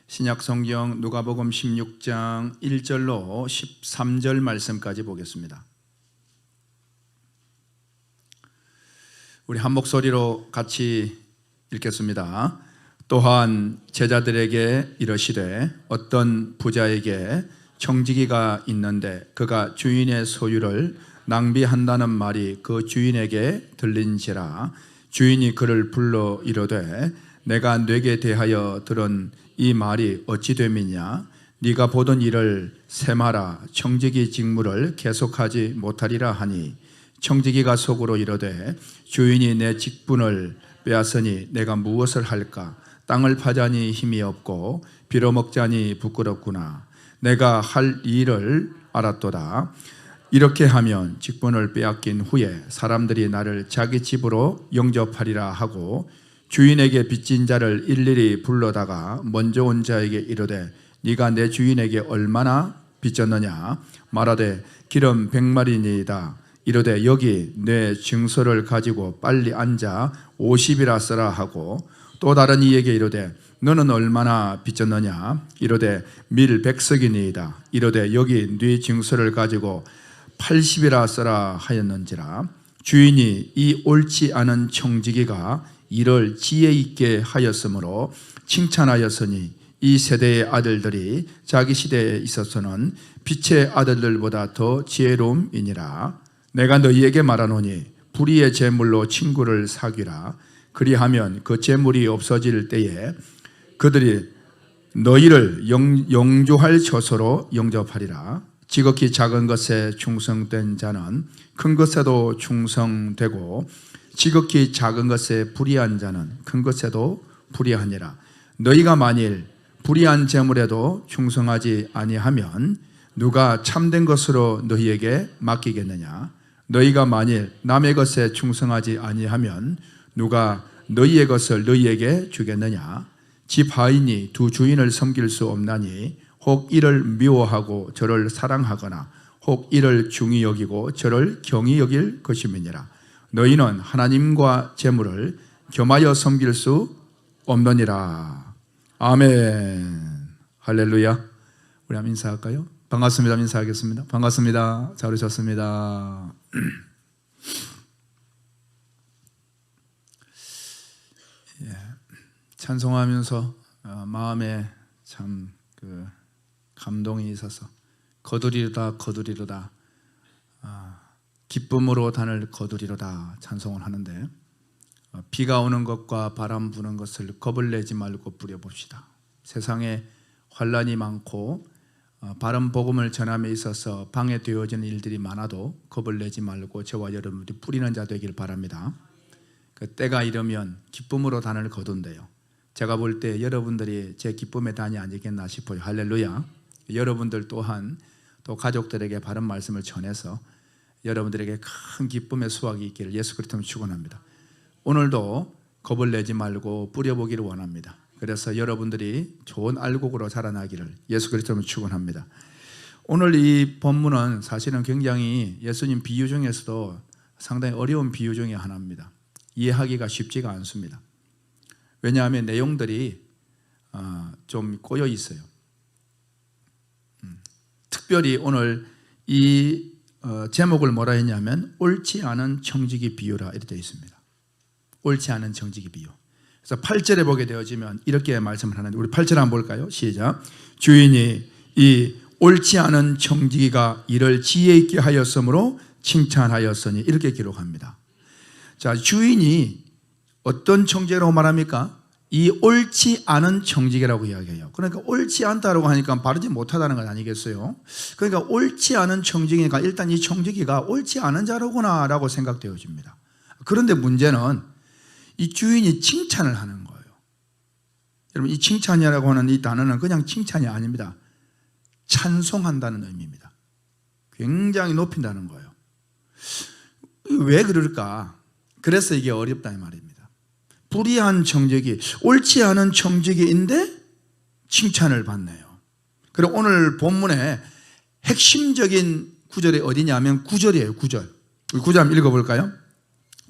신약 성경 누가복음 16장 1절로 13절 말씀까지 보겠습니다. 우리 한 목소리로 같이 읽겠습니다. 또한 제자들에게 이르시되 어떤 부자에게 청지기가 있는데 그가 주인의 소유를 낭비한다는 말이 그 주인에게 들린지라. 주인이 그를 불러 이르되 내가 네게 대하여 들은 이 말이 어찌 됨이냐? 네가 보던 일을 세마라. 청지기 직무를 계속하지 못하리라 하니 청지기가 속으로 이르되 주인이 내 직분을 빼앗으니 내가 무엇을 할까? 땅을 파자니 힘이 없고 빌어먹자니 부끄럽구나. 내가 할 일을 알았도다. 이렇게 하면 직분을 빼앗긴 후에 사람들이 나를 자기 집으로 영접하리라 하고 주인에게 빚진 자를 일일이 불러다가 먼저 온 자에게 이르되 네가 내 주인에게 얼마나 빚졌느냐? 말하되 기름 100마리니이다. 이르되 여기 내 증서를 가지고 빨리 앉아 50이라 써라 하고 또 다른 이에게 이르되 너는 얼마나 빚졌느냐? 이르되 밀 100석이니이다. 이르되 여기 네 증서를 가지고 80이라 써라 하였는지라. 주인이 이 옳지 않은 청지기가 이를 지혜 있게 하였으므로 칭찬하였으니 이 세대의 아들들이 자기 시대에 있어서는 빛의 아들들보다 더 지혜로움이니라. 내가 너희에게 말하노니 불의의 재물로 친구를 사귀라. 그리하면 그 재물이 없어질 때에 그들이 너희를 영조할 처소로 영접하리라. 지극히 작은 것에 충성된 자는 큰 것에도 충성되고 지극히 작은 것에 불의한 자는 큰 것에도 불의하니라. 너희가 만일 불의한 재물에도 충성하지 아니하면 누가 참된 것으로 너희에게 맡기겠느냐? 너희가 만일 남의 것에 충성하지 아니하면 누가 너희의 것을 너희에게 주겠느냐? 집 하인이 두 주인을 섬길 수 없나니 혹 이를 미워하고 저를 사랑하거나 혹 이를 중히 여기고 저를 경히 여길 것임이니라. 너희는 하나님과 재물을 겸하여 섬길 수 없느니라. 아멘. 할렐루야. 우리 한번 인사할까요? 반갑습니다. 인사하겠습니다. 반갑습니다. 잘 오셨습니다. 찬송하면서 마음에 참 감동이 있어서 거두리로다 거두리로다 기쁨으로 단을 거두리로다 찬송을 하는데 비가 오는 것과 바람 부는 것을 겁을 내지 말고 뿌려봅시다. 세상에 환난이 많고 바른 복음을 전함에 있어서 방해되어지는 일들이 많아도 겁을 내지 말고 저와 여러분들이 뿌리는 자 되길 바랍니다. 그 때가 이르면 기쁨으로 단을 거둔대요. 제가 볼 때 여러분들이 제 기쁨의 단이 아니겠나 싶어요. 할렐루야. 여러분들 또한 또 가족들에게 바른 말씀을 전해서 여러분들에게 큰 기쁨의 수확이 있기를 예수 그리스도로 축원합니다. 오늘도 겁을 내지 말고 뿌려보기를 원합니다. 그래서 여러분들이 좋은 알곡으로 자라나기를 예수 그리스도로 축원합니다. 오늘 이 본문은 사실은 굉장히 예수님 비유 중에서도 상당히 어려운 비유 중에 하나입니다. 이해하기가 쉽지가 않습니다. 왜냐하면 내용들이 좀 꼬여 있어요. 특별히 오늘 이 제목을 뭐라 했냐면 옳지 않은 청지기 비유라 이렇게 되어 있습니다. 옳지 않은 청지기 비유. 그래서 8절에 보게 되어지면 이렇게 말씀을 하는데 우리 8절 한번 볼까요? 시작. 주인이 이 옳지 않은 청지기가 이를 지혜 있게 하였으므로 칭찬하였으니 이렇게 기록합니다. 자, 주인이 어떤 청지기라고 말합니까? 이 옳지 않은 청지기라고 이야기해요. 그러니까 옳지 않다라고 하니까 바르지 못하다는 건 아니겠어요? 그러니까 옳지 않은 청지기니까 일단 이 청지기가 옳지 않은 자로구나 라고 생각되어집니다. 그런데 문제는 이 주인이 칭찬을 하는 거예요. 여러분, 이 칭찬이라고 하는 이 단어는 그냥 칭찬이 아닙니다. 찬송한다는 의미입니다. 굉장히 높인다는 거예요. 왜 그럴까? 그래서 이게 어렵다 이 말입니다. 불의한 청지기, 옳지 않은 청지기인데 칭찬을 받네요. 그리고 오늘 본문의 핵심적인 구절이 어디냐면 9절이에요. 9절. 9절 한번 읽어볼까요?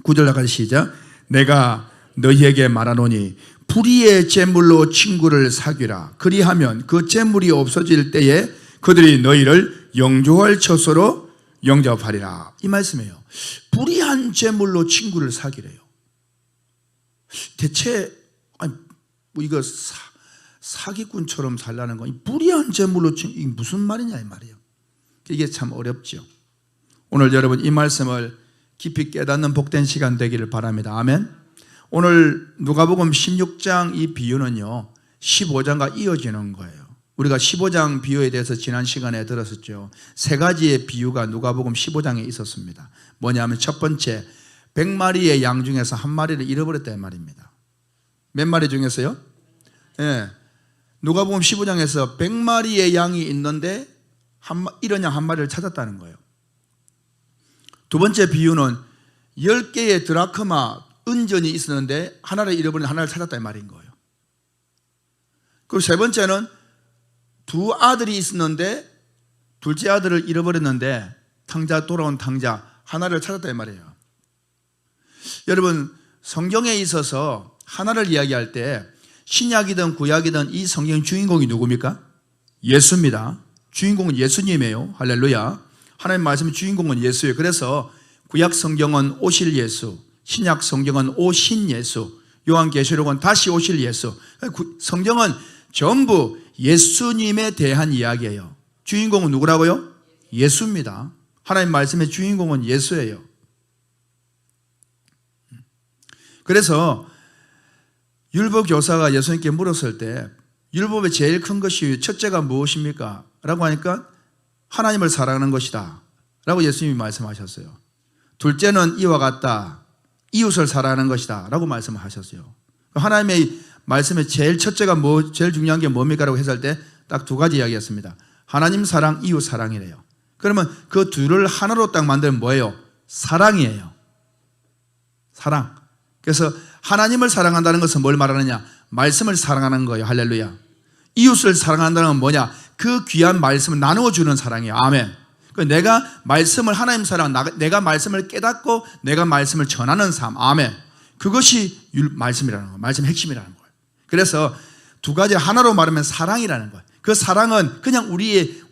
9절 나가서 시작. 내가 너희에게 말하노니 불의의 재물로 친구를 사귀라. 그리하면 그 재물이 없어질 때에 그들이 너희를 영조할 처소로 영접하리라. 이 말씀이에요. 불의한 재물로 친구를 사귀래요. 대체 뭐 이거 사기꾼처럼 살라는 거, 불의한 재물로 이게 무슨 말이냐 이 말이에요. 이게 참 어렵죠. 오늘 여러분 이 말씀을 깊이 깨닫는 복된 시간 되기를 바랍니다. 아멘. 오늘 누가복음 16장 이 비유는요 15장과 이어지는 거예요. 우리가 15장 비유에 대해서 지난 시간에 들었었죠. 세 가지의 비유가 누가복음 15장에 있었습니다. 뭐냐면 첫 번째, 100마리의 양 중에서 한 마리를 잃어버렸다 이 말입니다. 몇 마리 중에서요? 예. 누가복음 15장에서 100마리의 양이 있는데 이런 양 한 마리를 찾았다는 거예요. 두 번째 비유는 10개의 드라크마 은전이 있었는데 하나를 잃어버린 하나를 찾았다 이 말인 거예요. 그리고 세 번째는 두 아들이 있었는데 둘째 아들을 잃어버렸는데 돌아온 탕자 하나를 찾았다 이 말이에요. 여러분 성경에 있어서 하나를 이야기할 때 신약이든 구약이든 이 성경 주인공이 누굽니까? 예수입니다. 주인공은 예수님이에요. 할렐루야. 하나님 말씀의 주인공은 예수예요. 그래서 구약 성경은 오실 예수, 신약 성경은 오신 예수, 요한계시록은 다시 오실 예수. 성경은 전부 예수님에 대한 이야기예요. 주인공은 누구라고요? 예수입니다. 하나님 말씀의 주인공은 예수예요. 그래서 율법 교사가 예수님께 물었을 때 율법의 제일 큰 것이 첫째가 무엇입니까? 라고 하니까 하나님을 사랑하는 것이다 라고 예수님이 말씀하셨어요. 둘째는 이와 같다, 이웃을 사랑하는 것이다 라고 말씀하셨어요. 하나님의 말씀의 제일 첫째가 제일 중요한 게 뭡니까? 라고 했을 때 딱 두 가지 이야기였습니다. 하나님 사랑, 이웃 사랑이래요. 그러면 그 둘을 하나로 딱 만들면 뭐예요? 사랑이에요. 사랑. 그래서 하나님을 사랑한다는 것은 뭘 말하느냐? 말씀을 사랑하는 거예요. 할렐루야. 이웃을 사랑한다는 건 뭐냐? 그 귀한 말씀을 나누어주는 사랑이에요. 아멘. 내가 말씀을 하나님 사랑, 내가 말씀을 깨닫고 내가 말씀을 전하는 삶. 아멘. 그것이 말씀이라는 거예요. 말씀의 핵심이라는 거예요. 그래서 두 가지 하나로 말하면 사랑이라는 거예요. 그 사랑은 그냥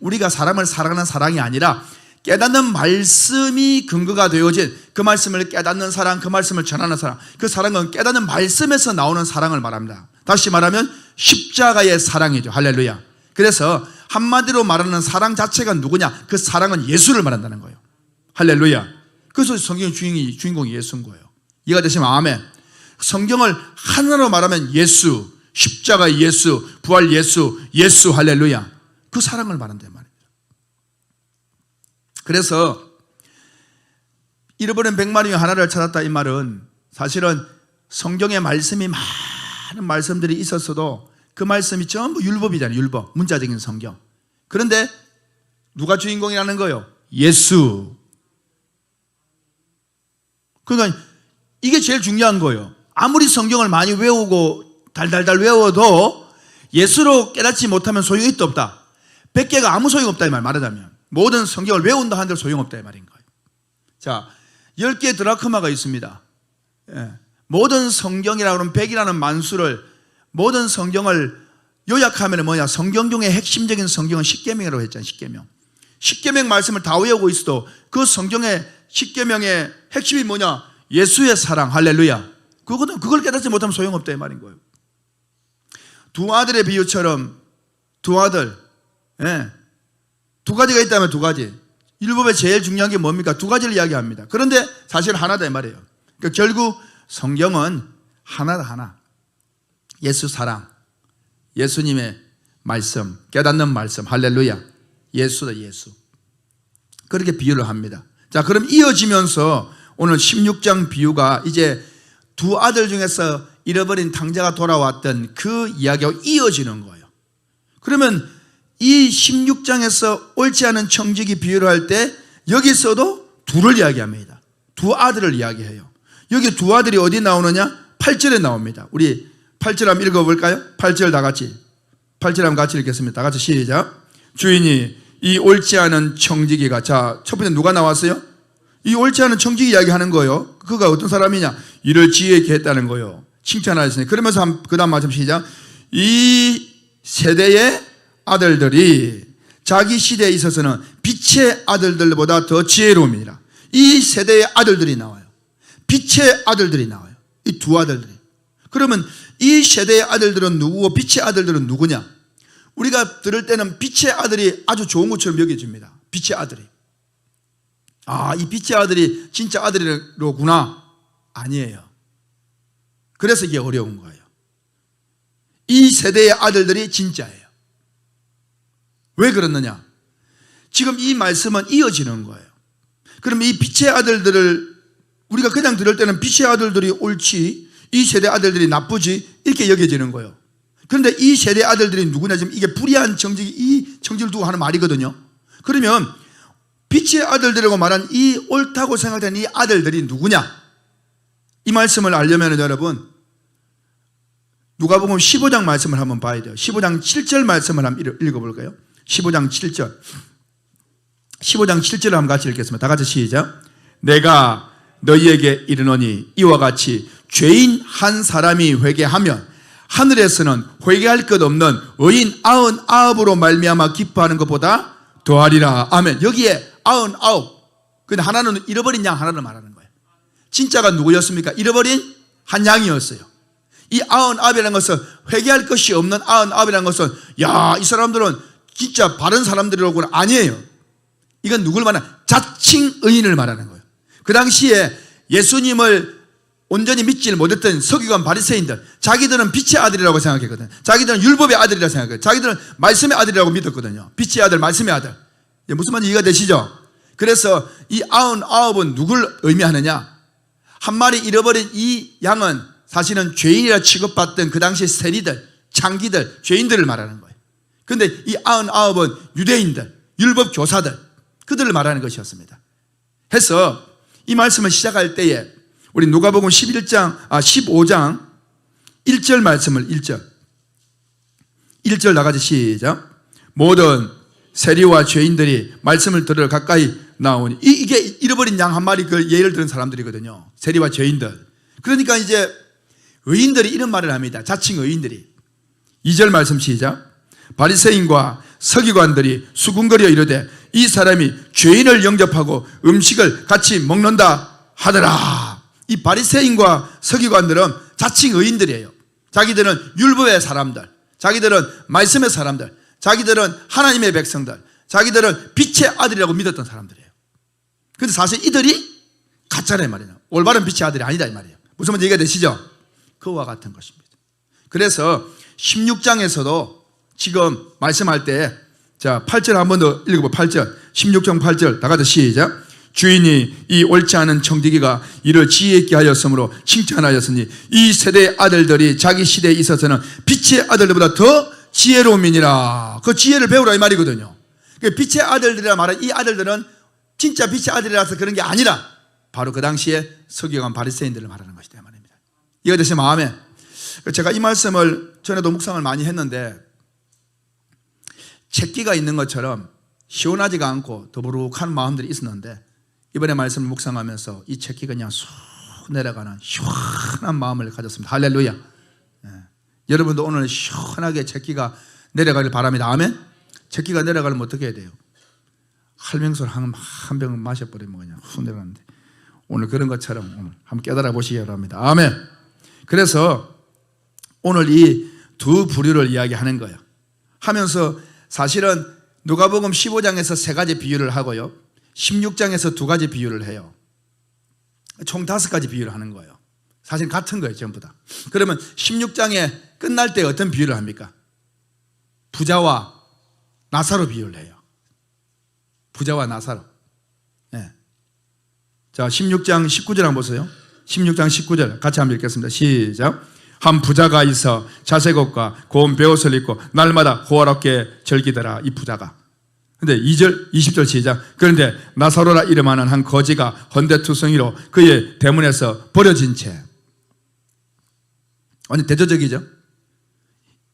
우리가 사람을 사랑하는 사랑이 아니라 깨닫는 말씀이 근거가 되어진 그 말씀을 깨닫는 사랑, 그 말씀을 전하는 사랑. 그 사랑은 깨닫는 말씀에서 나오는 사랑을 말합니다. 다시 말하면 십자가의 사랑이죠. 할렐루야. 그래서 한마디로 말하는 사랑 자체가 누구냐? 그 사랑은 예수를 말한다는 거예요. 할렐루야. 그래서 성경의 주인공이 예수인 거예요. 이해가 되시면 아멘. 성경을 하나로 말하면 예수, 십자가 예수, 부활 예수, 예수 할렐루야. 그 사랑을 말한단 말이에요. 그래서 잃어버린 100마리 중 하나를 찾았다 이 말은 사실은 성경의 말씀이 많은 말씀들이 있었어도 그 말씀이 전부 율법이잖아요. 율법, 문자적인 성경. 그런데 누가 주인공이라는 거예요? 예수. 그러니까 이게 제일 중요한 거예요. 아무리 성경을 많이 외우고 달달달 외워도 예수로 깨닫지 못하면 소용이 있다 없다. 100개가 아무 소용 없다 이 말하자면 모든 성경을 외운다 한들 소용없다 이 말인 거예요. 자, 10개의 드라크마가 있습니다. 예. 모든 성경이라고 하면 100이라는 만수를 모든 성경을 요약하면 뭐냐? 성경 중에 핵심적인 성경은 십계명이라고 했잖아요. 십계명. 십계명 말씀을 다 외우고 있어도 그 성경의 십계명의 핵심이 뭐냐? 예수의 사랑. 할렐루야. 그걸 깨닫지 못하면 소용없다 이 말인 거예요. 두 아들의 비유처럼 두 아들, 예. 두 가지가 있다면 두 가지. 율법의 제일 중요한 게 뭡니까? 두 가지를 이야기합니다. 그런데 사실 하나다 이 말이에요. 그러니까 결국 성경은 하나다 하나. 예수 사랑, 예수님의 말씀, 깨닫는 말씀, 할렐루야. 예수다 예수. 그렇게 비유를 합니다. 자, 그럼 이어지면서 오늘 16장 비유가 이제 두 아들 중에서 잃어버린 탕자가 돌아왔던 그 이야기와 이어지는 거예요. 그러면 이 16장에서 옳지 않은 청지기 비유를 할 때 여기서도 둘을 이야기합니다. 두 아들을 이야기해요. 여기 두 아들이 어디 나오느냐? 8절에 나옵니다. 우리 8절 한번 읽어볼까요? 8절 다 같이. 8절 한번 같이 읽겠습니다. 다 같이 시작. 주인이 이 옳지 않은 청지기가, 자, 첫 번째 누가 나왔어요? 이 옳지 않은 청지기 이야기하는 거예요. 그가 어떤 사람이냐? 이를 지혜에게 했다는 거예요. 칭찬하였으니. 그러면서 그 다음 말씀 시작. 이 세대의 아들들이 자기 시대에 있어서는 빛의 아들들보다 더 지혜로움이라. 이 세대의 아들들이 나와요. 빛의 아들들이 나와요. 이 두 아들들이. 그러면 이 세대의 아들들은 누구고 빛의 아들들은 누구냐? 우리가 들을 때는 빛의 아들이 아주 좋은 것처럼 여겨집니다. 빛의 아들이. 아, 이 빛의 아들이 진짜 아들이로구나. 아니에요. 그래서 이게 어려운 거예요. 이 세대의 아들들이 진짜예요. 왜 그렇느냐? 지금 이 말씀은 이어지는 거예요. 그럼 이 빛의 아들들을 우리가 그냥 들을 때는 빛의 아들들이 옳지, 이 세대 아들들이 나쁘지, 이렇게 여겨지는 거예요. 그런데 이 세대 아들들이 누구냐? 지금 이게 불의한 정직이 이 정직을 두고 하는 말이거든요. 그러면 빛의 아들들이라고 말한 이 옳다고 생각되는 이 아들들이 누구냐? 이 말씀을 알려면 여러분, 누가복음 15장 말씀을 한번 봐야 돼요. 15장 7절 말씀을 한번 읽어볼까요? 15장 7절. 15장 7절을 한번 같이 읽겠습니다. 다 같이 시작. 내가 너희에게 이르노니 이와 같이 죄인 한 사람이 회개하면 하늘에서는 회개할 것 없는 의인 99으로 말미암아 기뻐하는 것보다 더하리라. 아멘. 여기에 99. 근데 하나는 잃어버린 양, 하나는 말하는 거예요. 진짜가 누구였습니까? 잃어버린 한 양이었어요. 이 99이라는 것은 회개할 것이 없는 99이라는 것은 야, 이 사람들은 진짜 바른 사람들이라고는 아니에요. 이건 누굴 말하는? 자칭 의인을 말하는 거예요. 그 당시에 예수님을 온전히 믿지 못했던 서기관 바리새인들, 자기들은 빛의 아들이라고 생각했거든요. 자기들은 율법의 아들이라고 생각했거든요. 자기들은 말씀의 아들이라고 믿었거든요. 빛의 아들, 말씀의 아들. 무슨 말인지 이해가 되시죠? 그래서 이 99은 누굴 의미하느냐? 한 마리 잃어버린 이 양은 사실은 죄인이라 취급받던 그 당시 세리들, 창기들, 죄인들을 말하는 거예요. 그런데 이 99은 유대인들, 율법 교사들, 그들을 말하는 것이었습니다. 해서 이 말씀을 시작할 때에 우리 누가복음 15장 1절 말씀을 1절 나가지 시작. 모든 세리와 죄인들이 말씀을 들으러 가까이 나오니, 이게 잃어버린 양 한 마리 그 예를 들은 사람들이거든요. 세리와 죄인들. 그러니까 이제 의인들이 이런 말을 합니다. 자칭 의인들이. 2절 말씀 시작. 바리새인과 서기관들이 수군거려 이르되 이 사람이 죄인을 영접하고 음식을 같이 먹는다 하더라. 이 바리새인과 서기관들은 자칭 의인들이에요. 자기들은 율법의 사람들, 자기들은 말씀의 사람들, 자기들은 하나님의 백성들, 자기들은 빛의 아들이라고 믿었던 사람들이에요. 그런데 사실 이들이 가짜란 말이에요. 올바른 빛의 아들이 아니다 이 말이에요. 무슨 말인지 이해가 되시죠? 그와 같은 것입니다. 그래서 16장에서도 지금 말씀할 때, 자, 8절 한 번 더 읽어봐. 8절. 16장 8절. 다 같이 시작. 주인이 이 옳지 않은 청지기가 이를 지혜 있게 하였으므로 칭찬하였으니 이 세대의 아들들이 자기 시대에 있어서는 빛의 아들들보다 더 지혜로움이니라. 그 지혜를 배우라 이 말이거든요. 빛의 아들들이라 말한 이 아들들은 진짜 빛의 아들이라서 그런 게 아니라 바로 그 당시에 서기관 바리새인들을 말하는 것이다 말입니다. 이해가 되시면 아멘. 제가 이 말씀을 전에도 묵상을 많이 했는데, 채기가 있는 것처럼 시원하지가 않고 더부룩한 마음들이 있었는데, 이번에 말씀을 묵상하면서 이 채기가 그냥 쑥 내려가는 시원한 마음을 가졌습니다. 할렐루야. 네. 여러분도 오늘 시원하게 채기가 내려가길 바랍니다. 아멘. 채기가 내려가려면 어떻게 해야 돼요? 할명술 한 병을 마셔버리면 그냥 훅 내려가는데, 오늘 그런 것처럼 오늘 한번 깨달아 보시기 바랍니다. 아멘. 그래서 오늘 이 두 부류를 이야기하는 거예요. 하면서 사실은 누가복음 15장에서 3가지 비유를 하고요, 16장에서 2가지 비유를 해요. 총 5가지 비유를 하는 거예요. 사실 같은 거예요, 전부 다. 그러면 16장에 끝날 때 어떤 비유를 합니까? 부자와 나사로 비유를 해요. 부자와 나사로. 네. 자, 16장 19절 한번 보세요. 16장 19절 같이 한번 읽겠습니다. 시작. 한 부자가 있어 자색 옷과 고운 베옷을 입고 날마다 호화롭게 즐기더라. 이 부자가. 근데 20절 시작. 그런데 나사로라 이름하는 한 거지가 헌데투성이로 그의 대문에서 버려진 채. 완전 대조적이죠.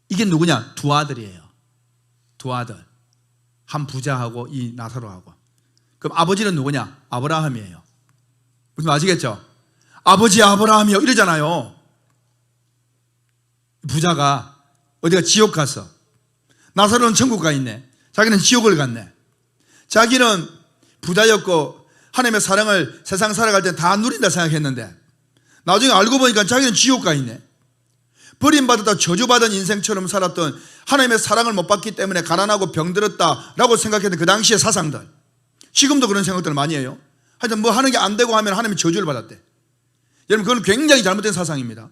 이게 누구냐? 두 아들이에요. 두 아들. 한 부자하고 이 나사로하고. 그럼 아버지는 누구냐? 아브라함이에요. 무슨 말 아시겠죠? 아버지 아브라함이요 이러잖아요. 부자가 어디가 지옥 갔어. 나사로는 천국 가 있네. 자기는 지옥을 갔네. 자기는 부자였고 하나님의 사랑을 세상 살아갈 때 다 누린다 생각했는데 나중에 알고 보니까 자기는 지옥 가 있네. 버림받았다 저주받은 인생처럼 살았던, 하나님의 사랑을 못 받기 때문에 가난하고 병들었다라고 생각했던 그 당시의 사상들, 지금도 그런 생각들을 많이 해요. 하여튼 뭐 하는 게 안 되고 하면 하나님이 저주를 받았대. 여러분, 그건 굉장히 잘못된 사상입니다.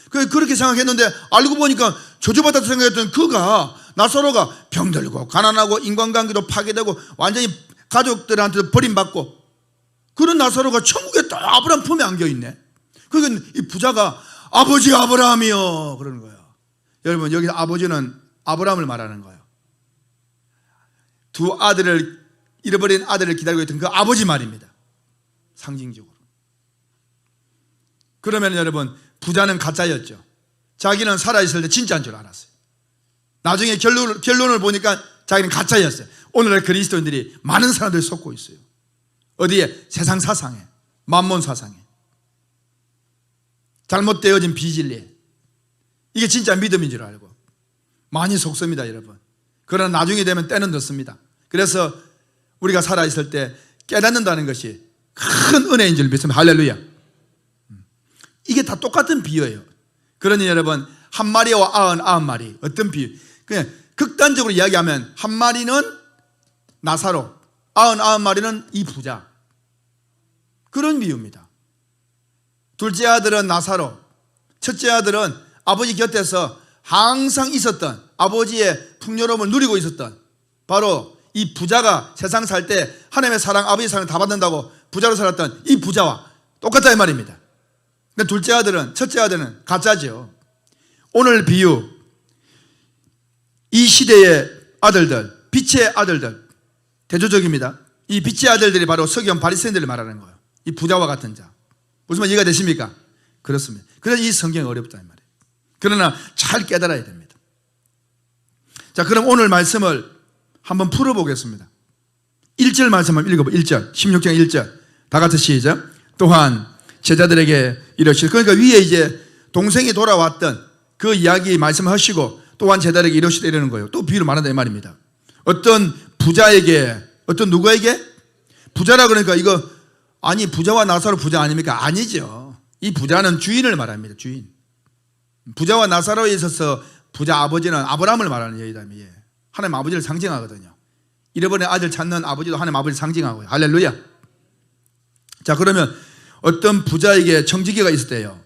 그렇게 생각했는데 알고 보니까 저주받았다 생각했던 그가, 나사로가 병들고 가난하고 인간관계도 파괴되고 완전히 가족들한테도 버림받고 그런 나사로가 천국에 딱 아브라함 품에 안겨있네. 그러니까 이 부자가 아버지 아브라함이요 그러는 거예요. 여러분, 여기서 아버지는 아브라함을 말하는 거예요. 두 아들을, 잃어버린 아들을 기다리고 있던 그 아버지 말입니다. 상징적으로. 그러면 여러분, 부자는 가짜였죠. 자기는 살아있을 때 진짜인 줄 알았어요. 나중에 결론을 보니까 자기는 가짜였어요. 오늘의 그리스도인들이 많은 사람들이 속고 있어요. 어디에? 세상 사상에, 만몬 사상에, 잘못되어진 비진리에. 이게 진짜 믿음인 줄 알고 많이 속습니다, 여러분. 그러나 나중에 되면 때는 늦습니다. 그래서 우리가 살아있을 때 깨닫는다는 것이 큰 은혜인 줄 믿습니다. 할렐루야. 이게 다 똑같은 비유예요. 그러니 여러분, 한 마리와 99마리, 어떤 비유? 그냥 극단적으로 이야기하면 한 마리는 나사로, 99마리는 이 부자. 그런 비유입니다. 둘째 아들은 나사로, 첫째 아들은 아버지 곁에서 항상 있었던, 아버지의 풍요로움을 누리고 있었던 바로 이 부자가 세상 살 때 하나님의 사랑, 아버지의 사랑을 다 받는다고 부자로 살았던 이 부자와 똑같다 이 말입니다. 근데 둘째 아들은, 첫째 아들은 가짜죠. 오늘 비유, 이 시대의 아들들, 빛의 아들들, 대조적입니다. 이 빛의 아들들이 바로 서기관 바리새인들을 말하는 거예요. 이 부자와 같은 자. 무슨 말 이해가 되십니까? 그렇습니다. 그래서 이 성경이 어렵다 이 말이에요. 그러나 잘 깨달아야 됩니다. 자, 그럼 오늘 말씀을 한번 풀어보겠습니다. 1절 말씀 한번 읽어봐. 1절, 16장 1절 다 같이 시작. 또한 제자들에게 이러시되, 그러니까 위에 이제 동생이 돌아왔던 그 이야기 말씀하시고 또한 제자들에게 이러시되 이러는 거예요. 또 비유를 말한다 이 말입니다. 어떤 부자에게, 어떤 누구에게? 부자라 그러니까 이거, 아니 부자와 나사로 부자 아닙니까? 아니죠. 이 부자는 주인을 말합니다. 주인. 부자와 나사로에 있어서 부자 아버지는 아브라함을 말하는 얘기다며. 하나님 아버지를 상징하거든요. 잃어버린 아들 찾는 아버지도 하나님 아버지를 상징하고요. 할렐루야. 자, 그러면 어떤 부자에게 청지기가 있었대요.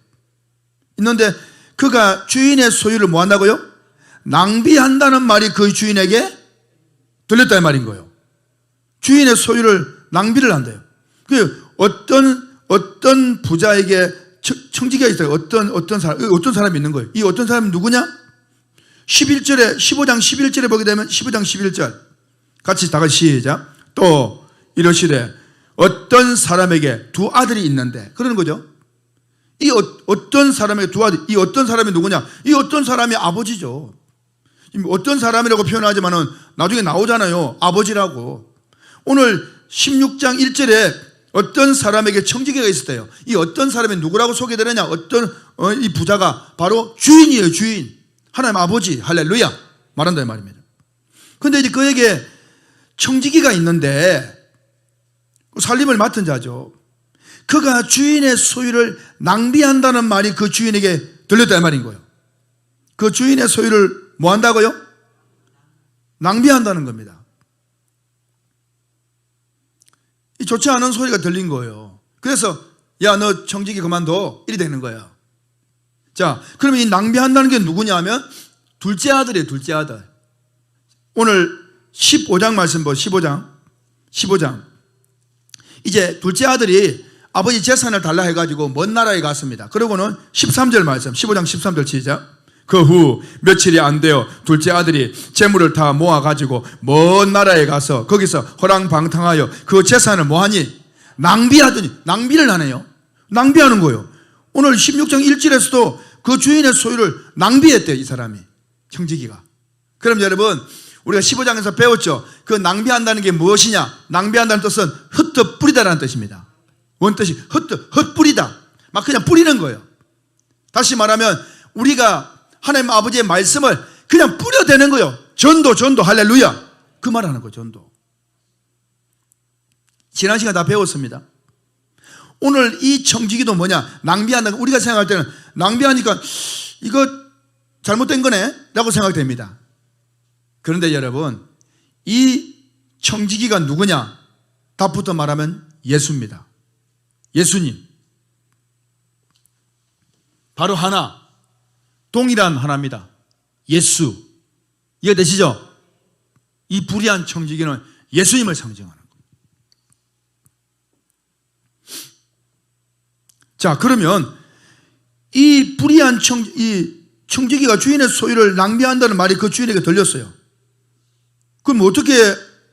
있는데 그가 주인의 소유를 뭐 한다고요? 낭비한다는 말이 그 주인에게 들렸다 이 말인 거예요. 주인의 소유를 낭비를 한대요. 그 어떤 부자에게 청지기가 있어요. 어떤 사람이 있는 거예요. 이 어떤 사람이 누구냐? 11절에, 15장 11절에 보게 되면 15장 11절 같이 다 같이 시작. 또 이러시되 어떤 사람에게 두 아들이 있는데, 그러는 거죠. 이 어떤 사람에게 두 아들, 이 어떤 사람이 누구냐? 이 어떤 사람이 아버지죠. 어떤 사람이라고 표현하지만은 나중에 나오잖아요. 아버지라고. 오늘 16장 1절에 어떤 사람에게 청지기가 있었대요. 이 어떤 사람이 누구라고 소개되느냐? 이 부자가 바로 주인이에요. 주인. 하나님 아버지. 할렐루야. 말한다 이 말입니다. 근데 이제 그에게 청지기가 있는데 살림을 맡은 자죠. 그가 주인의 소유를 낭비한다는 말이 그 주인에게 들렸다 이 말인 거예요. 그 주인의 소유를 뭐 한다고요? 낭비한다는 겁니다. 이 좋지 않은 소리가 들린 거예요. 그래서 야, 너 청지기 그만둬. 이리 되는 거예요. 자, 그러면 이 낭비한다는 게 누구냐 하면 둘째 아들이에요. 둘째 아들. 오늘 15장 말씀 보 15장. 이제 둘째 아들이 아버지 재산을 달라 해가지고 먼 나라에 갔습니다. 그러고는 13절 말씀, 15장 13절 시작. 그 후 며칠이 안 되어 둘째 아들이 재물을 다 모아가지고 먼 나라에 가서 거기서 허랑방탕하여 그 재산을 뭐하니? 낭비하더니, 낭비를 하네요. 낭비하는 거예요. 오늘 16장 1절에서도 그 주인의 소유를 낭비했대요. 이 사람이, 청지기가. 그럼 여러분, 우리가 15장에서 배웠죠. 그 낭비한다는 게 무엇이냐? 낭비한다는 뜻은 흩어 뿌리다라는 뜻입니다. 원뜻이 흩뿌리다. 막 그냥 뿌리는 거예요. 다시 말하면 우리가 하나님 아버지의 말씀을 그냥 뿌려대는 거예요. 전도, 할렐루야. 그 말하는 거예요, 전도. 지난 시간 다 배웠습니다. 오늘 이 청지기도 뭐냐? 낭비한다. 우리가 생각할 때는 낭비하니까 이거 잘못된 거네? 라고 생각됩니다. 그런데 여러분, 이 청지기가 누구냐? 답부터 말하면 예수입니다. 예수님. 바로 하나, 동일한 하나입니다. 예수. 이해되시죠? 이 불의한 청지기는 예수님을 상징하는 거예요. 자, 그러면 이 불의한 청지기가 주인의 소유를 낭비한다는 말이 그 주인에게 들렸어요. 그럼 어떻게,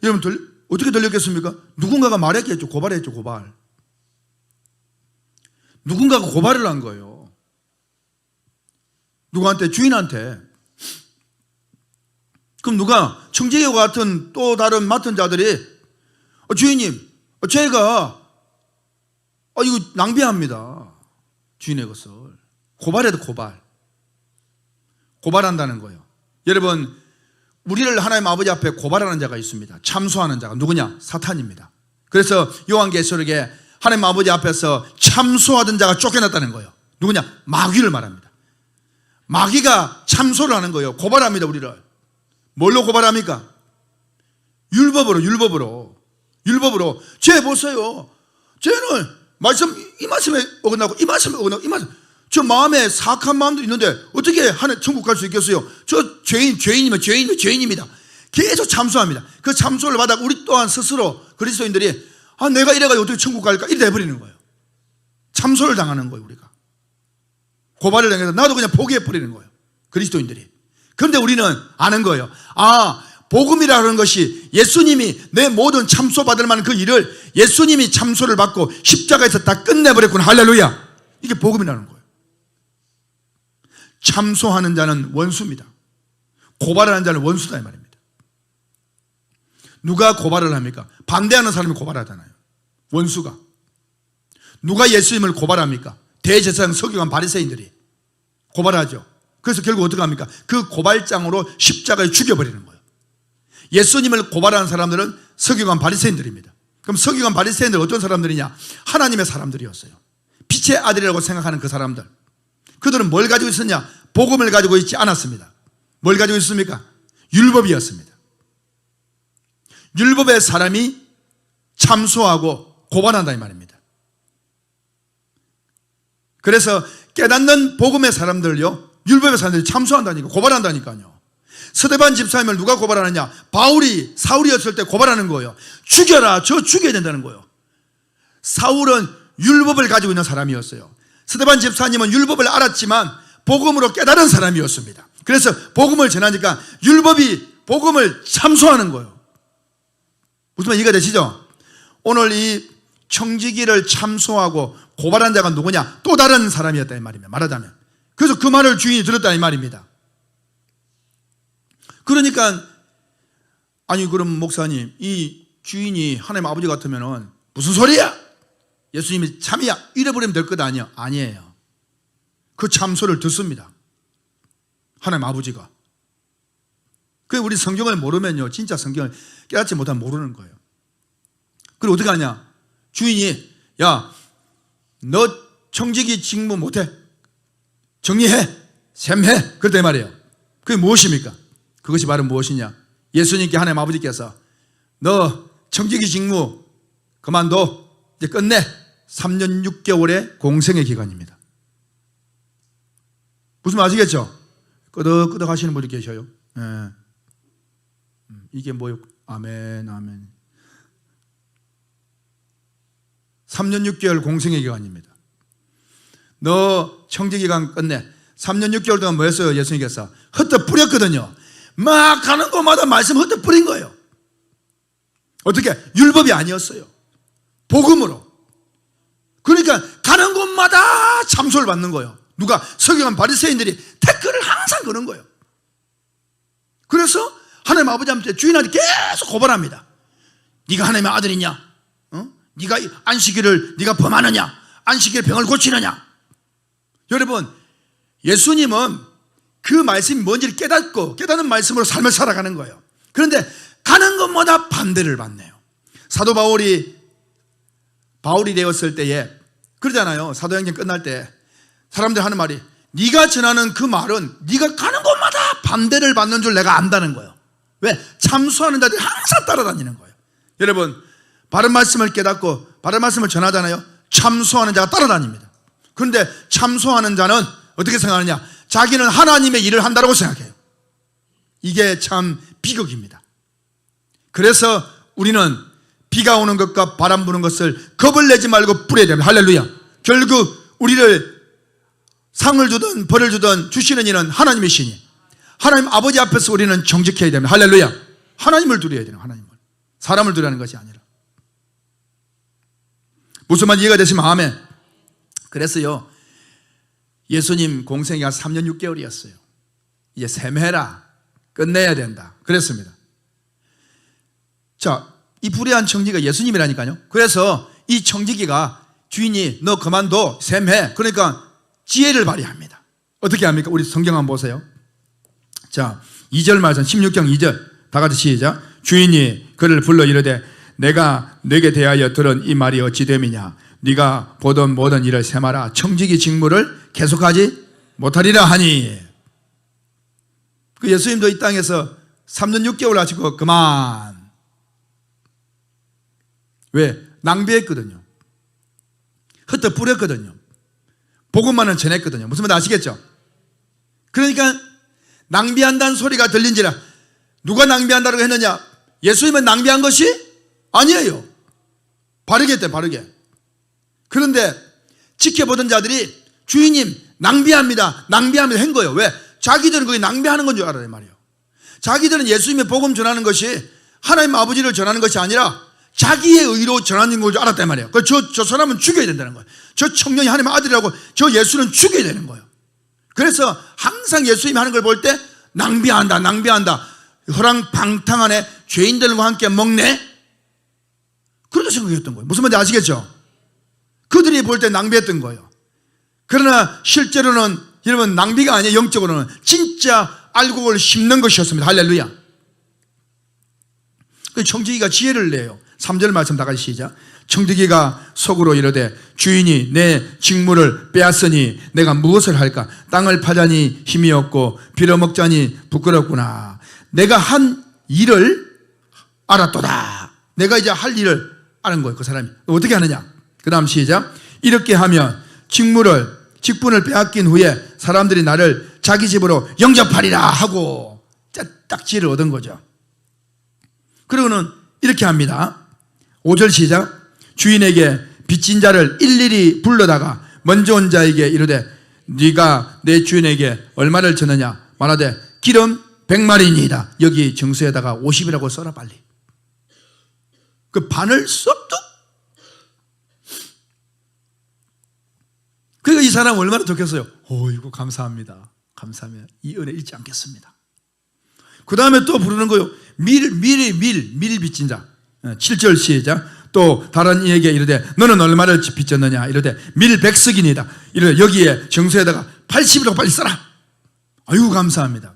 여러분, 어떻게 들렸겠습니까? 누군가가 말했겠죠. 고발했죠, 고발. 누군가가 고발을 한 거예요. 누구한테? 주인한테. 그럼 누가? 청지기와 같은 또 다른 맡은 자들이 주인님, 제가 이거 낭비합니다. 주인의 것을. 고발해도 고발한다는 거예요. 여러분, 우리를 하나님 아버지 앞에 고발하는 자가 있습니다. 참소하는 자가 누구냐? 사탄입니다. 그래서 요한계시록에 하나님 아버지 앞에서 참소하던 자가 쫓겨났다는 거예요. 누구냐? 마귀를 말합니다. 마귀가 참소를 하는 거예요. 고발합니다, 우리를. 뭘로 고발합니까? 율법으로. 쟤 보세요. 쟤는 이 말씀에 어긋나고 이 말씀에 어긋나고 이 말씀. 저 마음에 사악한 마음도 있는데 어떻게 천국 갈 수 있겠어요? 저 죄인입니다. 계속 참소합니다. 그 참소를 받아 우리 또한 스스로 그리스도인들이 내가 이래가지고 어떻게 천국 갈까? 이래 해버리는 거예요. 참소를 당하는 거예요, 우리가. 고발을 당해서 나도 그냥 포기해버리는 거예요, 그리스도인들이. 그런데 우리는 아는 거예요. 복음이라는 것이 예수님이 내 모든 참소받을 만한 그 일을 예수님이 참소를 받고 십자가에서 다 끝내버렸구나. 할렐루야. 이게 복음이라는 거예요. 참소하는 자는 원수입니다. 고발하는 자는 원수다 이 말입니다. 누가 고발을 합니까? 반대하는 사람이 고발하잖아요. 원수가. 누가 예수님을 고발합니까? 대제사장 서기관 바리새인들이 고발하죠. 그래서 결국 어떻게 합니까? 그 고발장으로 십자가에 죽여버리는 거예요. 예수님을 고발하는 사람들은 서기관 바리새인들입니다. 그럼 서기관 바리새인들 어떤 사람들이냐? 하나님의 사람들이었어요. 빛의 아들이라고 생각하는 그 사람들. 그들은 뭘 가지고 있었냐? 복음을 가지고 있지 않았습니다. 뭘 가지고 있습니까? 율법이었습니다. 율법의 사람이 참소하고 고발한다 이 말입니다. 그래서 깨닫는 복음의 사람들요, 율법의 사람들이 참소한다니까, 고발한다니까요. 스데반 집사님을 누가 고발하느냐? 사울이었을 때 고발하는 거예요. 죽여라, 저 죽여야 된다는 거예요. 사울은 율법을 가지고 있는 사람이었어요. 스데반 집사님은 율법을 알았지만 복음으로 깨달은 사람이었습니다. 그래서 복음을 전하니까 복음을 참소하는 거예요. 무슨 말 이해가 되시죠? 오늘 이 청지기를 참소하고 고발한 자가 누구냐? 또 다른 사람이었다 이 말입니다. 말하자면. 그래서 그 말을 주인이 들었다 이 말입니다. 그러니까 그럼 목사님, 이 주인이 하나님 아버지 같으면은 무슨 소리야? 예수님이 참이야 이래버리면 될 것 아니에요? 아니에요. 그 참소를 듣습니다, 하나님 아버지가. 그래서 우리 성경을 모르면요, 진짜 성경을 깨닫지 못하면 모르는 거예요. 그리고 어떻게 하냐? 주인이 야, 너 청지기 직무 못해? 정리해, 셈해. 그랬단 말이에요. 그게 무엇입니까? 그것이 바로 무엇이냐? 예수님께 하나님 아버지께서 너 청지기 직무 그만둬, 이제 끝내. 3년 6개월의 공생의 기간입니다. 무슨 말 아시겠죠? 끄덕끄덕 하시는 분이 계셔요. 예. 이게 뭐요? 아멘. 3년 6개월 공생의 기간입니다. 너 청지기간 끝내. 3년 6개월 동안 뭐 했어요? 예수님께서 흩어 뿌렸거든요. 막 가는 곳마다 말씀 흩어 뿌린 거예요. 어떻게? 율법이 아니었어요. 복음으로. 그러니까 가는 곳마다 참소를 받는 거예요. 누가? 서기관 바리새인들이 댓글을 항상 거는 거예요. 그래서 하나님 아버지한테, 주인한테 계속 고발합니다. 네가 하나님의 아들이냐? 네가 안식일을 네가 범하느냐? 안식일 병을 고치느냐? 여러분, 예수님은 그 말씀이 뭔지를 깨닫고 깨닫는 말씀으로 삶을 살아가는 거예요. 그런데 가는 것마다 반대를 받네요. 사도 바울이 되었을 때에 그러잖아요. 사도행전 끝날 때 사람들 하는 말이 네가 전하는 그 말은 네가 가는 곳마다 반대를 받는 줄 내가 안다는 거예요. 왜? 참소하는 자들이 항상 따라다니는 거예요. 여러분, 바른 말씀을 깨닫고 바른 말씀을 전하잖아요. 참소하는 자가 따라다닙니다. 그런데 참소하는 자는 어떻게 생각하느냐? 자기는 하나님의 일을 한다고 생각해요. 이게 참 비극입니다. 그래서 우리는 비가 오는 것과 바람 부는 것을 겁을 내지 말고 뿌려야 됩니다. 할렐루야. 결국 우리를 상을 주든 벌을 주든 주시는 이는 하나님이시니 하나님 아버지 앞에서 우리는 정직해야 됩니다. 할렐루야. 하나님을 두려야 돼요. 하나님을. 사람을 두려는 것이 아니라. 무슨 말 이해가 되시면 아멘. 그래서요, 예수님 공생애가 3년 6개월이었어요. 이제 셈해라. 끝내야 된다. 그랬습니다. 자, 이 불의한 청지기가 예수님이라니까요. 그래서 이 청지기가 주인이 너 그만둬. 셈해. 그러니까 지혜를 발휘합니다. 어떻게 합니까? 우리 성경 한번 보세요. 자, 2절 말씀 16장 2절 다 같이 시작. 주인이 그를 불러 이르되 내가 네게 대하여 들은 이 말이 어찌 됨이냐. 네가 보던 모든 일을 셈하라. 청지기 직무를 계속하지 못하리라 하니. 그 예수님도 이 땅에서 3년 6개월 하시고 그만. 왜? 낭비했거든요. 흩어 뿌렸거든요. 복음만은 전했거든요. 무슨 말인지 아시겠죠? 그러니까 낭비한다는 소리가 들린지라. 누가 낭비한다고 했느냐? 예수님은 낭비한 것이 아니에요. 바르게 했대, 바르게. 그런데 지켜보던 자들이 주인님 낭비합니다 한 거예요. 왜? 자기들은 그게 낭비하는 건 줄 알아요 말이에요. 자기들은 예수님의 복음 전하는 것이 하나님 아버지를 전하는 것이 아니라 자기의 의로 전하는 걸 줄 알았단 말이에요. 저 사람은 죽여야 된다는 거예요. 저 청년이 하나님의 아들이라고 저 예수는 죽여야 되는 거예요. 그래서 항상 예수님이 하는 걸 볼 때 낭비한다. 허랑방탕하네. 죄인들과 함께 먹네. 그렇게 생각했던 거예요. 무슨 말인지 아시겠죠? 그들이 볼 때 낭비했던 거예요. 그러나 실제로는 여러분 낭비가 아니에요. 영적으로는 진짜 알곡을 심는 것이었습니다. 할렐루야. 청지기가 지혜를 내요. 3절 말씀 다 같이 시작. 청지기가 속으로 이르되 주인이 내 직무를 빼앗으니 내가 무엇을 할까? 땅을 파자니 힘이 없고 빌어먹자니 부끄럽구나. 내가 한 일을 알았도다. 내가 이제 할 일을 아는 거예요. 그 사람이 어떻게 하느냐? 그 다음 시작. 이렇게 하면 직분을 빼앗긴 후에 사람들이 나를 자기 집으로 영접하리라 하고 딱 지혜를 얻은 거죠. 그리고는 이렇게 합니다. 5절 시작. 주인에게 빚진 자를 일일이 불러다가 먼저 온 자에게 이르되 네가 내 주인에게 얼마를 졌느냐? 말하되 기름 100마리니이다. 여기 정수에다가 50이라고 써라 빨리. 그 반을 쏙둑. 그러니까 이 사람 얼마나 좋겠어요. 이거 감사합니다. 감사합니다. 이 은혜 잊지 않겠습니다. 그 다음에 또 부르는 거요. 밀 빚진 자. 7절 시작. 또 다른 이에게 이르되 너는 얼마를 빚졌느냐? 이르되 밀 100석이니이다. 이르되 여기에 정수에다가 80이라고 빨리 써라. 아유 감사합니다.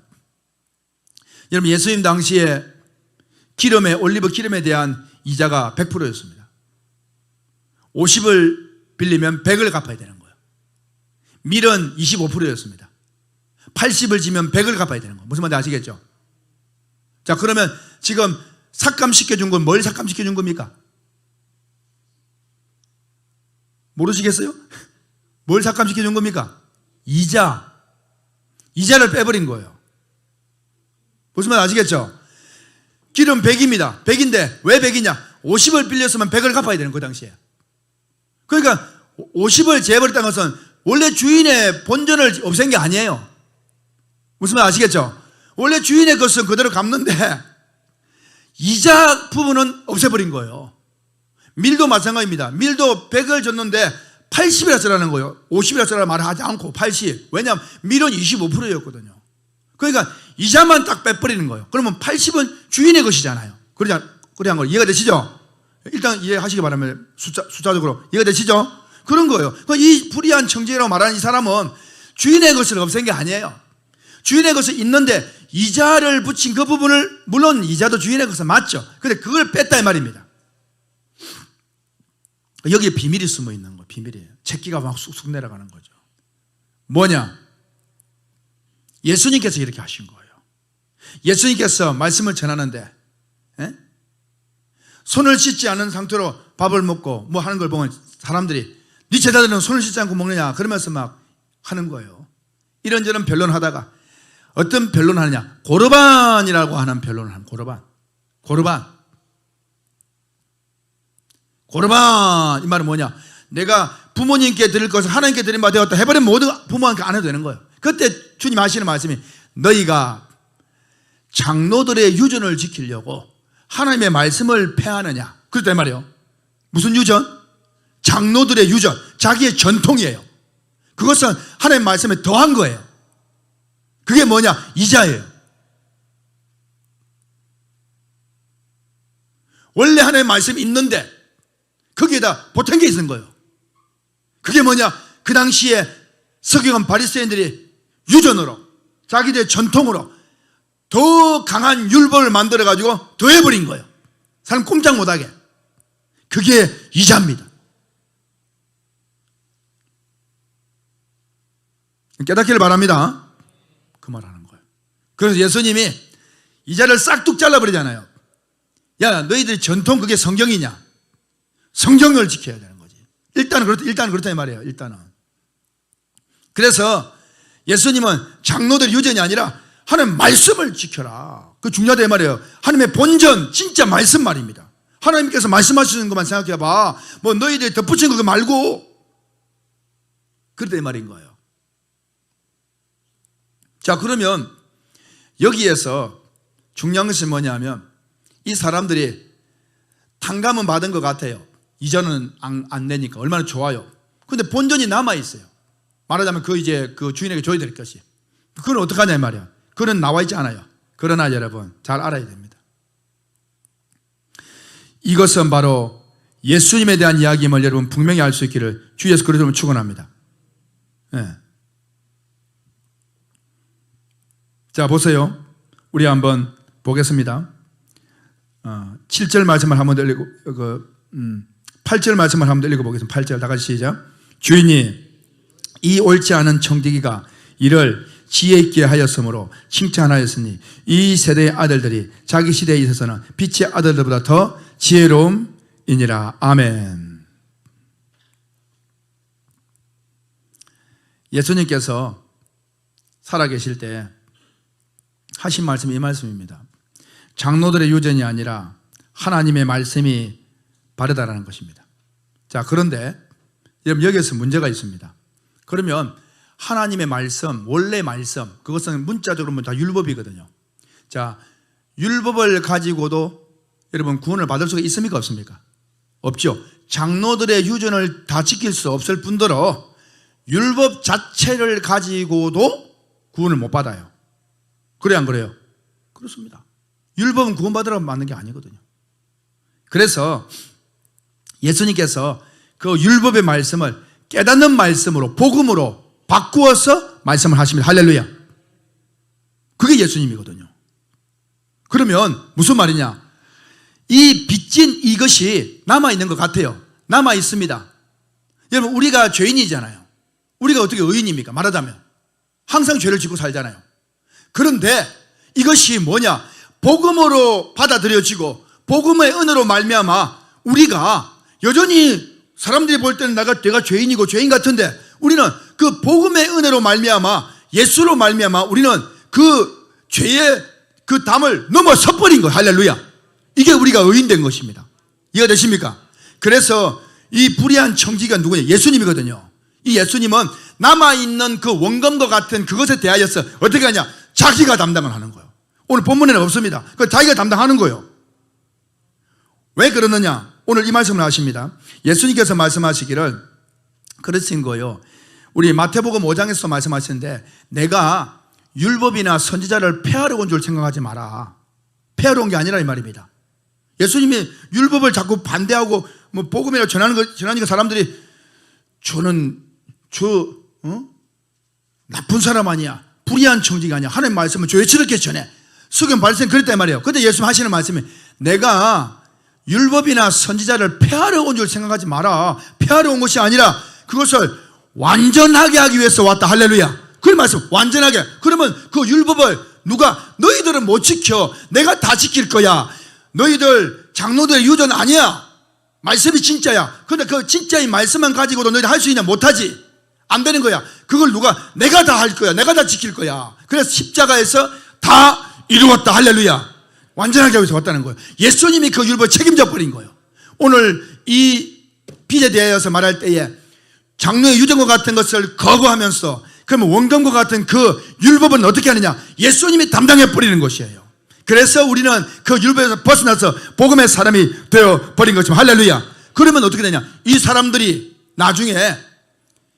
여러분 예수님 당시에 올리브 기름에 대한 이자가 100%였습니다. 50을 빌리면 100을 갚아야 되는 거예요. 밀은 25%였습니다. 80을 지면 100을 갚아야 되는 거예요. 무슨 말인지 아시겠죠? 자, 그러면 지금 삭감시켜준 건 뭘 삭감시켜준 겁니까? 모르시겠어요? 뭘 삭감시켜준 겁니까? 이자를 빼버린 거예요. 무슨 말인지 아시겠죠? 기름 100입니다. 100인데 왜 100이냐? 50을 빌렸으면 100을 갚아야 되는 그 당시에. 그러니까 50을 재버렸다는 것은 원래 주인의 본전을 없앤 게 아니에요. 무슨 말 아시겠죠? 원래 주인의 것은 그대로 갚는데 이자 부분은 없애버린 거예요. 밀도 마찬가지입니다. 밀도 100을 줬는데 80이라 쓰라는 거예요. 50이라 쓰라는 말을 하지 않고 80. 왜냐하면 밀은 25%였거든요. 그러니까 이자만 딱 빼버리는 거예요. 그러면 80은 주인의 것이잖아요. 그래 한 거 이해가 되시죠? 일단 이해하시기 바랍니다. 숫자적으로 이해가 되시죠? 그런 거예요. 이 불의한 청지기라고 말하는 이 사람은 주인의 것을 없앤 게 아니에요. 주인의 것은 있는데 이자를 붙인 그 부분을, 물론 이자도 주인의 것은 맞죠. 근데 그걸 뺐다 이 말입니다. 여기에 비밀이 숨어 있는 거예요. 비밀이에요. 채기가 막 쑥쑥 내려가는 거죠. 뭐냐? 예수님께서 이렇게 하신 거예요. 예수님께서 말씀을 전하는데 손을 씻지 않은 상태로 밥을 먹고 뭐 하는 걸 보면 사람들이 네 제자들은 손을 씻지 않고 먹느냐 그러면서 막 하는 거예요. 이런저런 변론하다가 어떤 변론하느냐, 고르반이라고 하는 변론을 하는 고르반 이 말은 뭐냐, 내가 부모님께 드릴 것을 하나님께 드린 바 되었다 해버리면 모두 부모님께 안 해도 되는 거예요. 그때 주님 하시는 말씀이 너희가 장로들의 유전을 지키려고 하나님의 말씀을 폐하느냐, 그랬단 말이에요. 무슨 유전? 장로들의 유전, 자기의 전통이에요. 그것은 하나님의 말씀에 더한 거예요. 그게 뭐냐? 이자예요. 원래 하나님의 말씀이 있는데 거기에다 보탠 게 있는 거예요. 그게 뭐냐? 그 당시에 서기관 바리새인들이 유전으로, 자기들의 전통으로 더 강한 율법을 만들어가지고 더해버린 거예요. 사람 꼼짝 못하게. 그게 이자입니다. 깨닫기를 바랍니다. 그 말하는 거예요. 그래서 예수님이 이자를 싹둑 잘라버리잖아요. 야, 너희들의 전통 그게 성경이냐? 성경을 지켜야 되는 거지. 일단은 그렇다 이 말이에요. 일단은. 그래서 예수님은 장로들 유전이 아니라 하나님 말씀을 지켜라. 그 중요하다 이 말이에요. 하나님의 본전, 진짜 말씀 말입니다. 하나님께서 말씀하시는 것만 생각해봐. 뭐 너희들이 덧붙인 거 말고. 그렇다 이 말인 거예요. 자, 그러면 여기에서 중요한 것이 뭐냐면 이 사람들이 탕감은 받은 것 같아요. 이자는 안 내니까 얼마나 좋아요. 근데 본전이 남아있어요. 말하자면 그 주인에게 줘야 될 것이. 그건 어떡하냐 이 말이야. 그건 나와 있지 않아요. 그러나 여러분 잘 알아야 됩니다. 이것은 바로 예수님에 대한 이야기임을 여러분 분명히 알 수 있기를 주 예수 그리스도를 축원합니다. 네. 자, 보세요. 우리 한번 보겠습니다. 7절 말씀을 한번 더 읽고 8절 말씀을 한번 더 읽어보겠습니다. 8절 다 같이 시작. 주인이 이 옳지 않은 청지기가 이를 지혜 있게 하였으므로 칭찬하였으니 이 세대의 아들들이 자기 시대에 있어서는 빛의 아들들보다 더 지혜로움이니라. 아멘. 예수님께서 살아계실 때 하신 말씀이 이 말씀입니다. 장로들의 유전이 아니라 하나님의 말씀이 바르다라는 것입니다. 자, 그런데 여러분 여기에서 문제가 있습니다. 그러면 하나님의 말씀, 원래 말씀, 그것은 문자적으로 보면 다 율법이거든요. 자, 율법을 가지고도 여러분 구원을 받을 수가 있습니까? 없습니까? 없죠. 장로들의 유전을 다 지킬 수 없을 뿐더러 율법 자체를 가지고도 구원을 못 받아요. 그래 안 그래요? 그렇습니다. 율법은 구원받으라고 만든 게 아니거든요. 그래서 예수님께서 그 율법의 말씀을 깨닫는 말씀으로, 복음으로 바꾸어서 말씀을 하십니다. 할렐루야. 그게 예수님이거든요. 그러면 무슨 말이냐? 이 빚진 이것이 남아있는 것 같아요. 남아있습니다. 여러분 우리가 죄인이잖아요. 우리가 어떻게 의인입니까? 말하자면 항상 죄를 짓고 살잖아요. 그런데 이것이 뭐냐? 복음으로 받아들여지고 복음의 은혜로 말미암아 우리가 여전히 사람들이 볼 때는 내가 죄인이고 죄인 같은데 우리는 그 복음의 은혜로 말미암아 예수로 말미암아 우리는 그 죄의 그 담을 넘어서 버린 거예요. 할렐루야. 이게 우리가 의인된 것입니다. 이해가 되십니까? 그래서 이 불의한 청지기가 누구냐? 예수님이거든요. 이 예수님은 남아있는 그 원금과 같은 그것에 대하여서 어떻게 하냐? 자기가 담당을 하는 거예요. 오늘 본문에는 없습니다. 그 자기가 담당하는 거예요. 왜 그러느냐? 오늘 이 말씀을 하십니다. 예수님께서 말씀하시기를 그러신 거예요. 우리 마태복음 5장에서 말씀하시는데 내가 율법이나 선지자를 폐하려고 온 줄 생각하지 마라. 폐하러 온 게 아니라 이 말입니다. 예수님이 율법을 자꾸 반대하고 뭐 복음이라 전하니까 사람들이 나쁜 사람 아니야. 불의한 청지기가 아니야. 하나님 말씀은 조회치럽게 전해. 수경 발생 그랬단 말이에요. 근데 예수님 하시는 말씀이 내가 율법이나 선지자를 폐하러 온 줄 생각하지 마라. 폐하러 온 것이 아니라 그것을 완전하게 하기 위해서 왔다. 할렐루야. 그 말씀 완전하게. 그러면 그 율법을 누가 너희들은 못 지켜. 내가 다 지킬 거야. 너희들 장로들의 유전 아니야. 말씀이 진짜야. 근데 그 진짜인 말씀만 가지고도 너희들 할 수 있냐? 못하지. 안 되는 거야. 그걸 누가 내가 다 할 거야. 내가 다 지킬 거야. 그래서 십자가에서 다 이루었다. 할렐루야. 완전하게 하기 위해서 왔다는 거예요. 예수님이 그 율법을 책임져 버린 거예요. 오늘 이 빚에 대하여서 말할 때에 장로의 유전과 같은 것을 거부하면서 그러면 원금과 같은 그 율법은 어떻게 하느냐? 예수님이 담당해 버리는 것이에요. 그래서 우리는 그 율법에서 벗어나서 복음의 사람이 되어 버린 것이죠. 할렐루야. 그러면 어떻게 되냐? 이 사람들이 나중에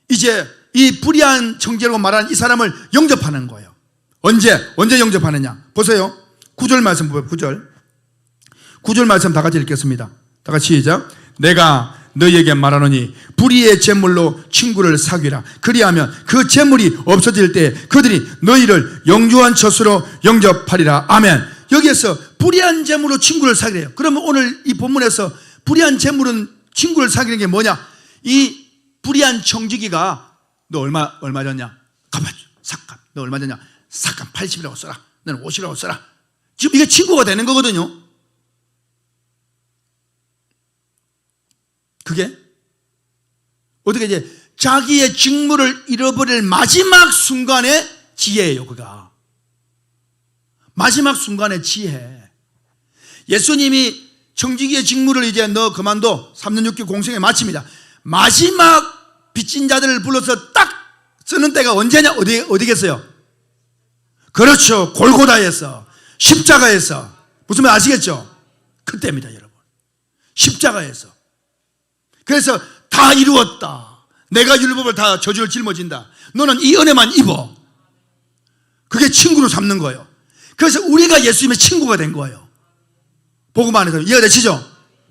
이제 이 불의한 청지라고 말하는 이 사람을 영접하는 거예요. 언제 영접하느냐? 보세요. 9절 말씀 보세요. 9절 말씀 다 같이 읽겠습니다. 다 같이 시작. 내가 너희에게 말하노니 불의의 제물로 친구를 사귀라. 그리하면 그 제물이 없어질 때 그들이 너희를 영주한 젖으로 영접하리라. 아멘. 여기에서 불의한 제물로 친구를 사귀래요. 그러면 오늘 이 본문에서 불의한 제물은 친구를 사귀는 게 뭐냐? 이 불의한 청지기가 너 얼마 줬냐? 갚아줘. 삭감. 너 얼마 줬냐? 삭감 80이라고 써라. 너는 50이라고 써라. 지금 이게 친구가 되는 거거든요. 그게 어떻게 이제 자기의 직무를 잃어버릴 마지막 순간의 지혜예요. 그가 마지막 순간의 지혜. 예수님이 청지기의 직무를 이제 너 그만둬 3년 6개월 공생에 마칩니다. 마지막 빚진 자들을 불러서 딱 쓰는 때가 언제냐? 어디겠어요? 그렇죠. 골고다에서, 십자가에서. 무슨 말 아시겠죠? 그때입니다, 여러분. 십자가에서. 그래서 다 이루었다. 내가 율법을 다 저주를 짊어진다. 너는 이 은혜만 입어. 그게 친구로 삼는 거예요. 그래서 우리가 예수님의 친구가 된 거예요. 복음 안에서 이해가 되시죠?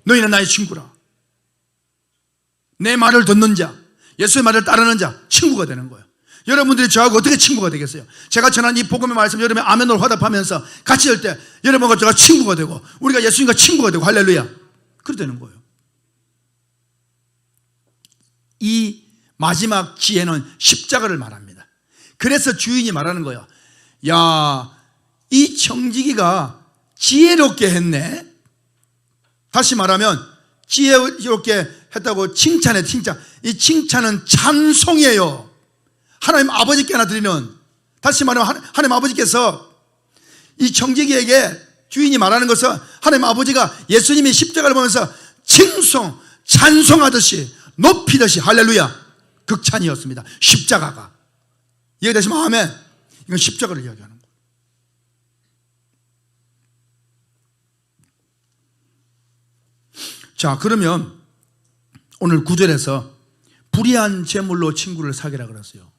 너희는 나의 친구라. 내 말을 듣는 자, 예수의 말을 따르는 자, 친구가 되는 거예요. 여러분들이 저하고 어떻게 친구가 되겠어요? 제가 전한 이 복음의 말씀 여러분이 아멘으로 화답하면서 같이 할 때 여러분과 제가 친구가 되고 우리가 예수님과 친구가 되고 할렐루야. 그렇게 되는 거예요. 이 마지막 지혜는 십자가를 말합니다. 그래서 주인이 말하는 거예요. 야, 이 청지기가 지혜롭게 했네. 다시 말하면 지혜롭게 했다고 칭찬해. 칭찬. 이 칭찬은 찬송이에요. 하나님 아버지께 하나 드리는. 다시 말하면 하나님 아버지께서 이 청지기에게 주인이 말하는 것은 하나님 아버지가 예수님이 십자가를 보면서 칭송, 찬송하듯이 높이듯이 할렐루야 극찬이었습니다. 십자가가. 이해되시면 아멘. 이건 십자가를 이야기하는 거예요. 자, 그러면 오늘 9절에서 불의한 제물로 친구를 사귀라 그랬어요.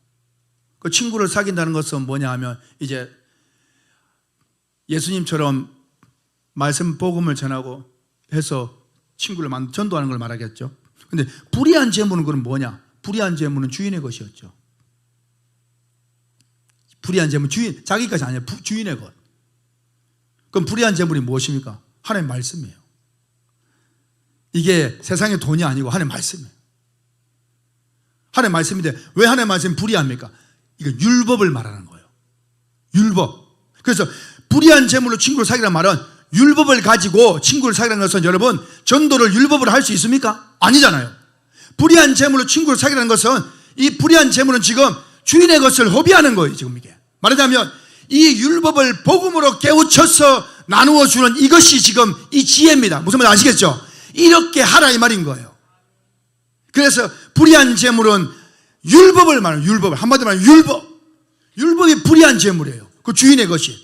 그 친구를 사귄다는 것은 뭐냐 하면 이제 예수님처럼 말씀 복음을 전하고 해서 친구를 전도하는 걸 말하겠죠. 근데 불의한 제물은 그럼 뭐냐? 불의한 제물은 주인의 것이었죠. 불의한 제물은 자기 것이 아니라 주인의 것. 그럼 불의한 제물이 무엇입니까? 하나님의 말씀이에요. 이게 세상의 돈이 아니고 하나님의 말씀이에요. 하나님의 말씀인데 왜 하나님의 말씀이 불의합니까? 이거 율법을 말하는 거예요. 율법. 그래서 불의한 제물로 친구를 사귀라는 말은 율법을 가지고 친구를 사귀라는 것은 여러분 전도를 율법으로 할 수 있습니까? 아니잖아요. 불의한 제물로 친구를 사귀라는 것은 이 불의한 제물은 지금 주인의 것을 허비하는 거예요. 지금 이게 말하자면 이 율법을 복음으로 깨우쳐서 나누어 주는 이것이 지금 이 지혜입니다. 무슨 말 아시겠죠? 이렇게 하라 이 말인 거예요. 그래서 불의한 제물은 율법을 말해요. 율법을 한마디로 말하면 율법이 불의한 제물이에요. 그 주인의 것이.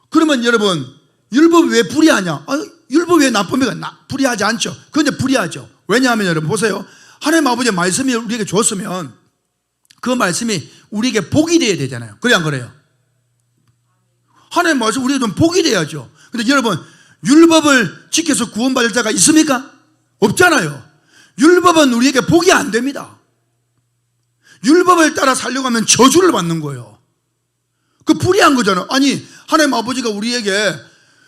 그러면 여러분 율법이 왜 불의하냐? 율법이 왜 나쁩니까? 불의하지 않죠. 그런데 불의하죠. 왜냐하면 여러분 보세요. 하나님 아버지의 말씀이 우리에게 줬으면 그 말씀이 우리에게 복이 되어야 되잖아요. 그래 안 그래요? 하나님 말씀 우리에게 좀 복이 돼야죠. 근데 여러분 율법을 지켜서 구원받을 자가 있습니까? 없잖아요. 율법은 우리에게 복이 안 됩니다. 율법을 따라 살려고 하면 저주를 받는 거예요. 그 불이한 거잖아. 아니, 하나님 아버지가 우리에게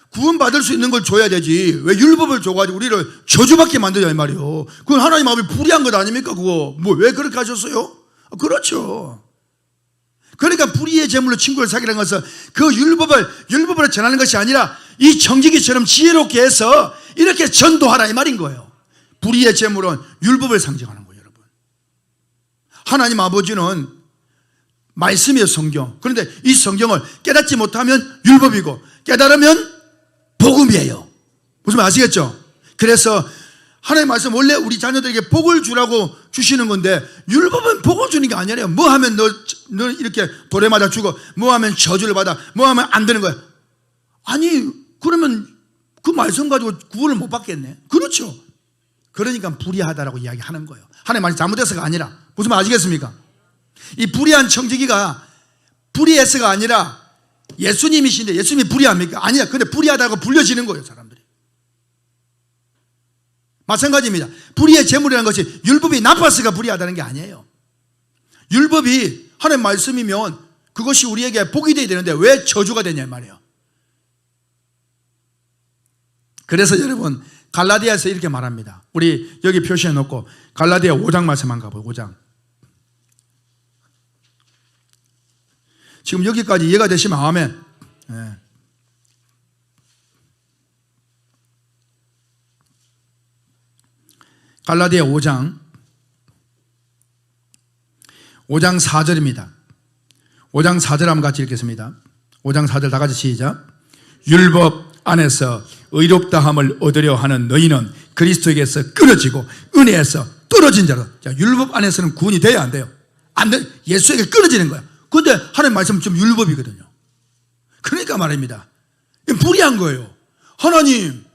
구원받을 수 있는 걸 줘야 되지. 왜 율법을 줘가지고 우리를 저주받게 만드냐 이 말이에요. 그건 하나님 아버지 불이한 것 아닙니까? 그거 뭐 왜 그렇게 하셨어요? 그렇죠. 그러니까 불의의 제물로 친구를 사귀라는 것은 그 율법을 전하는 것이 아니라 이 청지기처럼 지혜롭게 해서 이렇게 전도하라 이 말인 거예요. 불의의 제물은 율법을 상징하는 거예요, 여러분. 하나님 아버지는 말씀이에요, 성경. 그런데 이 성경을 깨닫지 못하면 율법이고 깨달으면 복음이에요. 무슨 말 아시겠죠? 그래서 하나님 말씀 원래 우리 자녀들에게 복을 주라고 주시는 건데 율법은 복을 주는 게 아니에요. 뭐 하면 너 이렇게 돌에 맞아 죽어, 뭐 하면 저주를 받아, 뭐 하면 안 되는 거야. 아니 그러면 그 말씀 가지고 구원을 못 받겠네. 그렇죠. 그러니까 불의하다라고 이야기하는 거예요. 하나님 말씀 잘못해서가 아니라. 무슨 말 아시겠습니까? 이 불의한 청지기가 불의해서가 아니라 예수님이신데 예수님이 불의합니까? 아니야. 근데 불의하다고 불려지는 거예요, 사람들이. 마찬가지입니다. 불의의 제물이라는 것이 율법이 나빠서가 불의하다는 게 아니에요. 율법이 하나님 말씀이면 그것이 우리에게 복이 되어야 되는데 왜 저주가 되냐 말이에요. 그래서 여러분 갈라디아에서 이렇게 말합니다. 우리 여기 표시해 놓고 갈라디아 5장 말씀 한번 가봐요. 5장. 지금 여기까지 이해가 되시면 아멘. 네. 갈라디아 5장 4절입니다. 5장 4절 한번 같이 읽겠습니다. 5장 4절 다 같이 시작. 율법 안에서 의롭다함을 얻으려 하는 너희는 그리스도에게서 끊어지고 은혜에서 떨어진 자로. 자, 율법 안에서는 구원이 돼야 안 돼요? 안 돼. 예수에게 끊어지는 거야. 그런데 하나님 말씀은 좀 율법이거든요. 그러니까 말입니다. 불의한 거예요. 하나님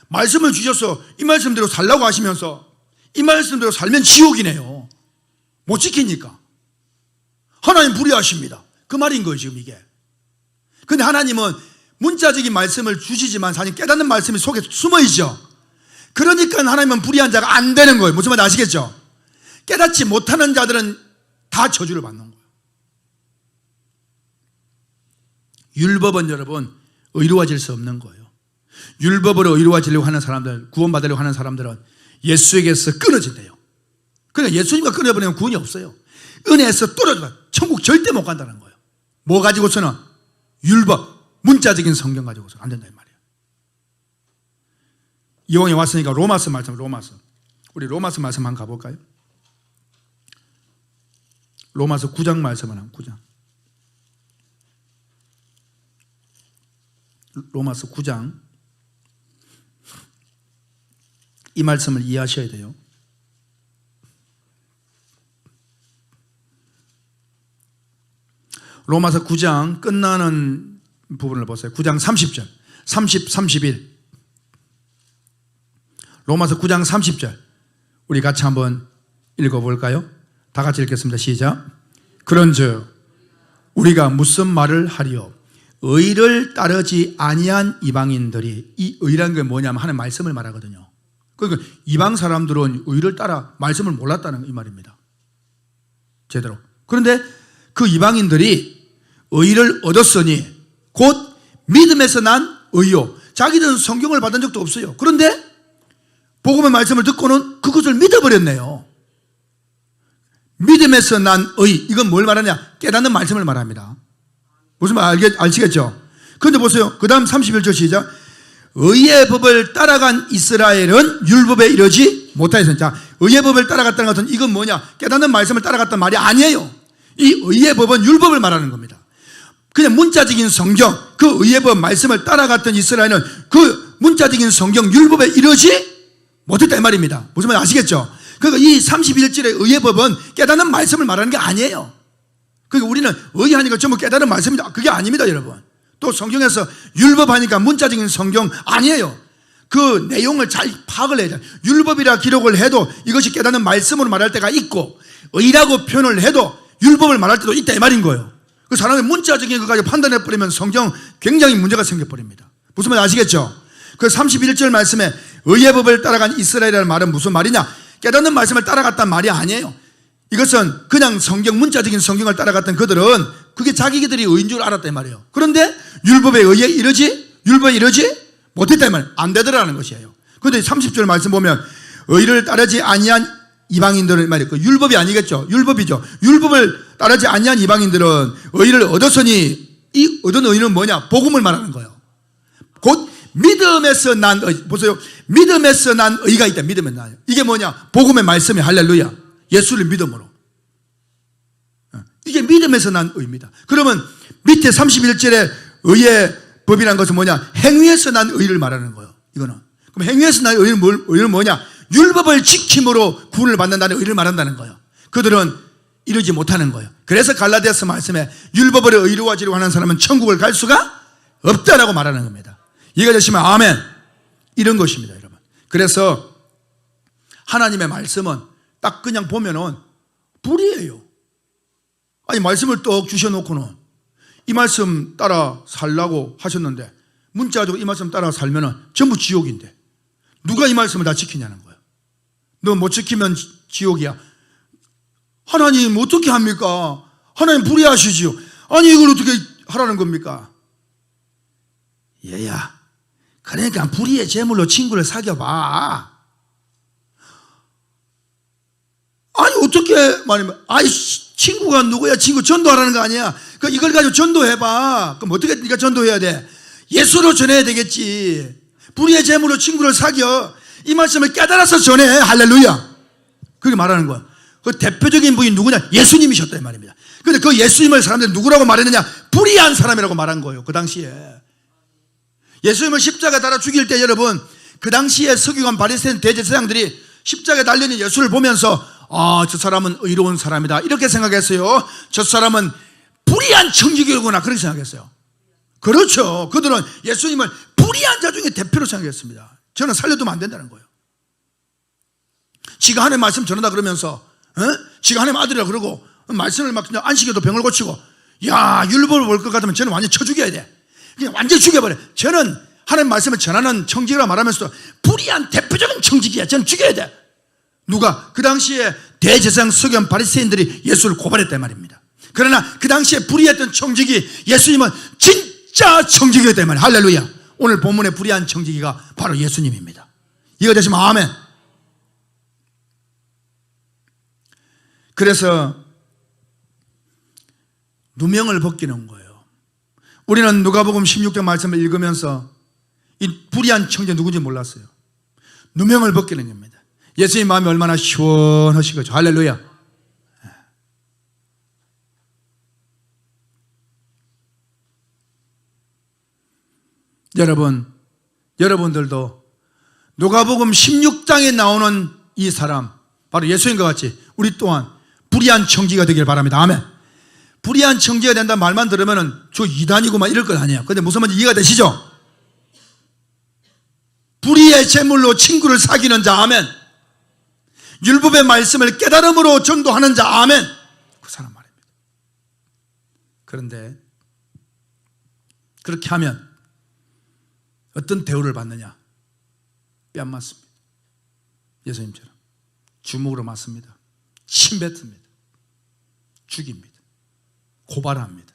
말씀을 주셔서 이 말씀대로 살라고 하시면서 이 말씀대로 살면 지옥이네요. 못 지키니까. 하나님 불의하십니다. 그 말인 거예요, 지금 이게. 근데 하나님은 문자적인 말씀을 주시지만 사실 깨닫는 말씀이 속에 숨어 있죠. 그러니까 하나님은 불의한 자가 안 되는 거예요. 무슨 말인지 아시겠죠? 깨닫지 못하는 자들은 다 저주를 받는 거예요. 율법은 여러분 의로워질 수 없는 거예요. 율법으로 의로워지려고 하는 사람들, 구원받으려고 하는 사람들은 예수에게서 끊어진대요. 그러니까 예수님과 끊어버리면 구원이 없어요. 은혜에서 떨어져 천국 절대 못 간다는 거예요. 뭐 가지고서는? 율법, 문자적인 성경 가지고서는 안 된다 이 말이에요. 이왕에 왔으니까 로마서 말씀, 우리 로마서 말씀 한번 가볼까요? 로마서 9장 말씀을 한번 9장. 로마서 9장. 이 말씀을 이해하셔야 돼요. 로마서 9장 끝나는 부분을 보세요. 9장 30절 30, 31. 로마서 9장 30절 우리 같이 한번 읽어볼까요? 다 같이 읽겠습니다. 시작. 그런즉 우리가 무슨 말을 하리요? 의를 따르지 아니한 이방인들이, 이 의라는 게 뭐냐면 하는 말씀을 말하거든요. 그러니까 이방 사람들은 의를 따라 말씀을 몰랐다는 이 말입니다. 제대로. 그런데 그 이방인들이 의를 얻었으니 곧 믿음에서 난 의요. 자기들은 성경을 받은 적도 없어요. 그런데 복음의 말씀을 듣고는 그것을 믿어버렸네요. 믿음에서 난 의, 이건 뭘 말하냐? 깨닫는 말씀을 말합니다. 무슨 말 아시겠죠? 그런데 보세요. 그 다음 31절 시작. 의의 법을 따라간 이스라엘은 율법에 이르지 못하였으니. 자, 의의 법을 따라갔다는 것은 이건 뭐냐? 깨닫는 말씀을 따라갔단 말이 아니에요. 이 의의 법은 율법을 말하는 겁니다. 그냥 문자적인 성경, 그 의의 법 말씀을 따라갔던 이스라엘은 그 문자적인 성경 율법에 이르지 못했다 이 말입니다. 무슨 말 아시겠죠? 그러니까 이 31절의 의의 법은 깨닫는 말씀을 말하는 게 아니에요. 그러니까 우리는 의하니까 전부 깨달은 말씀입니다. 그게 아닙니다, 여러분. 또 성경에서 율법하니까 문자적인 성경 아니에요. 그 내용을 잘 파악을 해야 돼요. 율법이라 기록을 해도 이것이 깨닫는 말씀으로 말할 때가 있고, 의라고 표현을 해도 율법을 말할 때도 있다 이 말인 거예요. 그 사람의 문자적인 것까지 판단해버리면 성경 굉장히 문제가 생겨버립니다. 무슨 말 아시겠죠? 그 31절 말씀에 의의 법을 따라간 이스라엘이라는 말은 무슨 말이냐? 깨닫는 말씀을 따라갔단 말이 아니에요. 이것은 그냥 성경, 문자적인 성경을 따라갔던 그들은 그게 자기들이 의인 줄 알았단 말이에요. 그런데 율법에 의해 이러지? 율법에 이러지? 못했단 말이에요. 안 되더라는 것이에요. 그런데 30절 말씀 보면 의를 따르지 아니한 이방인들은 말이에요. 그 율법이 아니겠죠. 율법이죠. 율법을 따르지 아니한 이방인들은 의를 얻었으니 이 얻은 의는 뭐냐? 복음을 말하는 거예요. 곧 믿음에서 난 의. 보세요. 믿음에서 난 의가 있다. 믿음에서 난. 이게 뭐냐? 복음의 말씀이 할렐루야. 예수를 믿음으로. 이게 믿음에서 난 의입니다. 그러면 밑에 31절에 의의 법이라는 것은 뭐냐? 행위에서 난 의를 말하는 거예요. 이거는. 그럼 행위에서 난 의는 뭐냐? 율법을 지킴으로 구원을 받는다는 의를 말한다는 거예요. 그들은 이루지 못하는 거예요. 그래서 갈라디아서 말씀에 율법으로 의로워지려고 하는 사람은 천국을 갈 수가 없다라고 말하는 겁니다. 이해가 되시면 아멘. 이런 것입니다, 여러분. 그래서 하나님의 말씀은 딱 그냥 보면은 불이에요. 아니 말씀을 떡 주셔놓고는 이 말씀 따라 살라고 하셨는데 문자 가지고 이 말씀 따라 살면은 전부 지옥인데 누가 이 말씀을 다 지키냐는 거예요. 너 못 지키면 지옥이야. 하나님 어떻게 합니까? 하나님 불의하시지요. 아니 이걸 어떻게 하라는 겁니까? 얘야, 그러니까 불의의 제물로 친구를 사귀어봐. 아니 어떻게 말하면 아이 친구가 누구야? 친구 전도하라는 거 아니야? 그 이걸 가지고 전도해봐. 그럼 어떻게 네가 전도해야 돼? 예수로 전해야 되겠지. 불의의 제물로 친구를 사귀어. 이 말씀을 깨달아서 전해. 할렐루야. 그렇게 말하는 거야. 그 대표적인 분이 누구냐? 예수님이셨다 이 말입니다. 그런데 그 예수님을 사람들이 누구라고 말했느냐? 불의한 사람이라고 말한 거예요. 그 당시에. 예수님을 십자가 달아 죽일 때 여러분 그 당시에 서기관 바리새인 대제사장들이 십자가에 달려있는 예수를 보면서 아, 저 사람은 의로운 사람이다 이렇게 생각했어요. 저 사람은 불의한 청지기구나 그렇게 생각했어요. 그렇죠. 그들은 예수님을 불의한 자 중에 대표로 생각했습니다. 저는 살려두면 안 된다는 거예요. 지가 하나님 말씀 전한다 그러면서 지가 하나님 아들이라 그러고 말씀을 막 그냥 안식에도 병을 고치고 야 율법을 볼 것 같으면 저는 완전 쳐 죽여야 돼. 그냥 완전 죽여버려. 저는 하나님 말씀을 전하는 청지기라 말하면서도 불의한 대표적인 청지기야. 저는 죽여야 돼. 누가? 그 당시에 대제사장 서기관 바리새인들이 예수를 고발했단 말입니다. 그러나 그 당시에 불의했던 청지기 예수님은 진짜 청지기였단 말이에요. 할렐루야. 오늘 본문의 불의한 청지기가 바로 예수님입니다. 이거 되시면 아멘. 그래서 누명을 벗기는 거예요. 우리는 누가복음 16장 말씀을 읽으면서 이 불의한 청지가 누군지 몰랐어요. 누명을 벗기는 겁니다. 예수님 마음이 얼마나 시원하신 거죠. 할렐루야. 여러분들도 누가복음 16장에 나오는 이 사람 바로 예수님과 같이 우리 또한 불의한 청지가 되길 바랍니다. 아멘. 불의한 청지가 된다는 말만 들으면 저 이단이고만 이럴 것 아니에요. 근데 무슨 말인지 이해가 되시죠? 불의의 제물로 친구를 사귀는 자 아멘. 율법의 말씀을 깨달음으로 전도하는 자 아멘. 그 사람 말입니다. 그런데 그렇게 하면 어떤 대우를 받느냐? 뺨 맞습니다. 예수님처럼 주먹으로 맞습니다. 침 뱉습니다. 죽입니다. 고발합니다.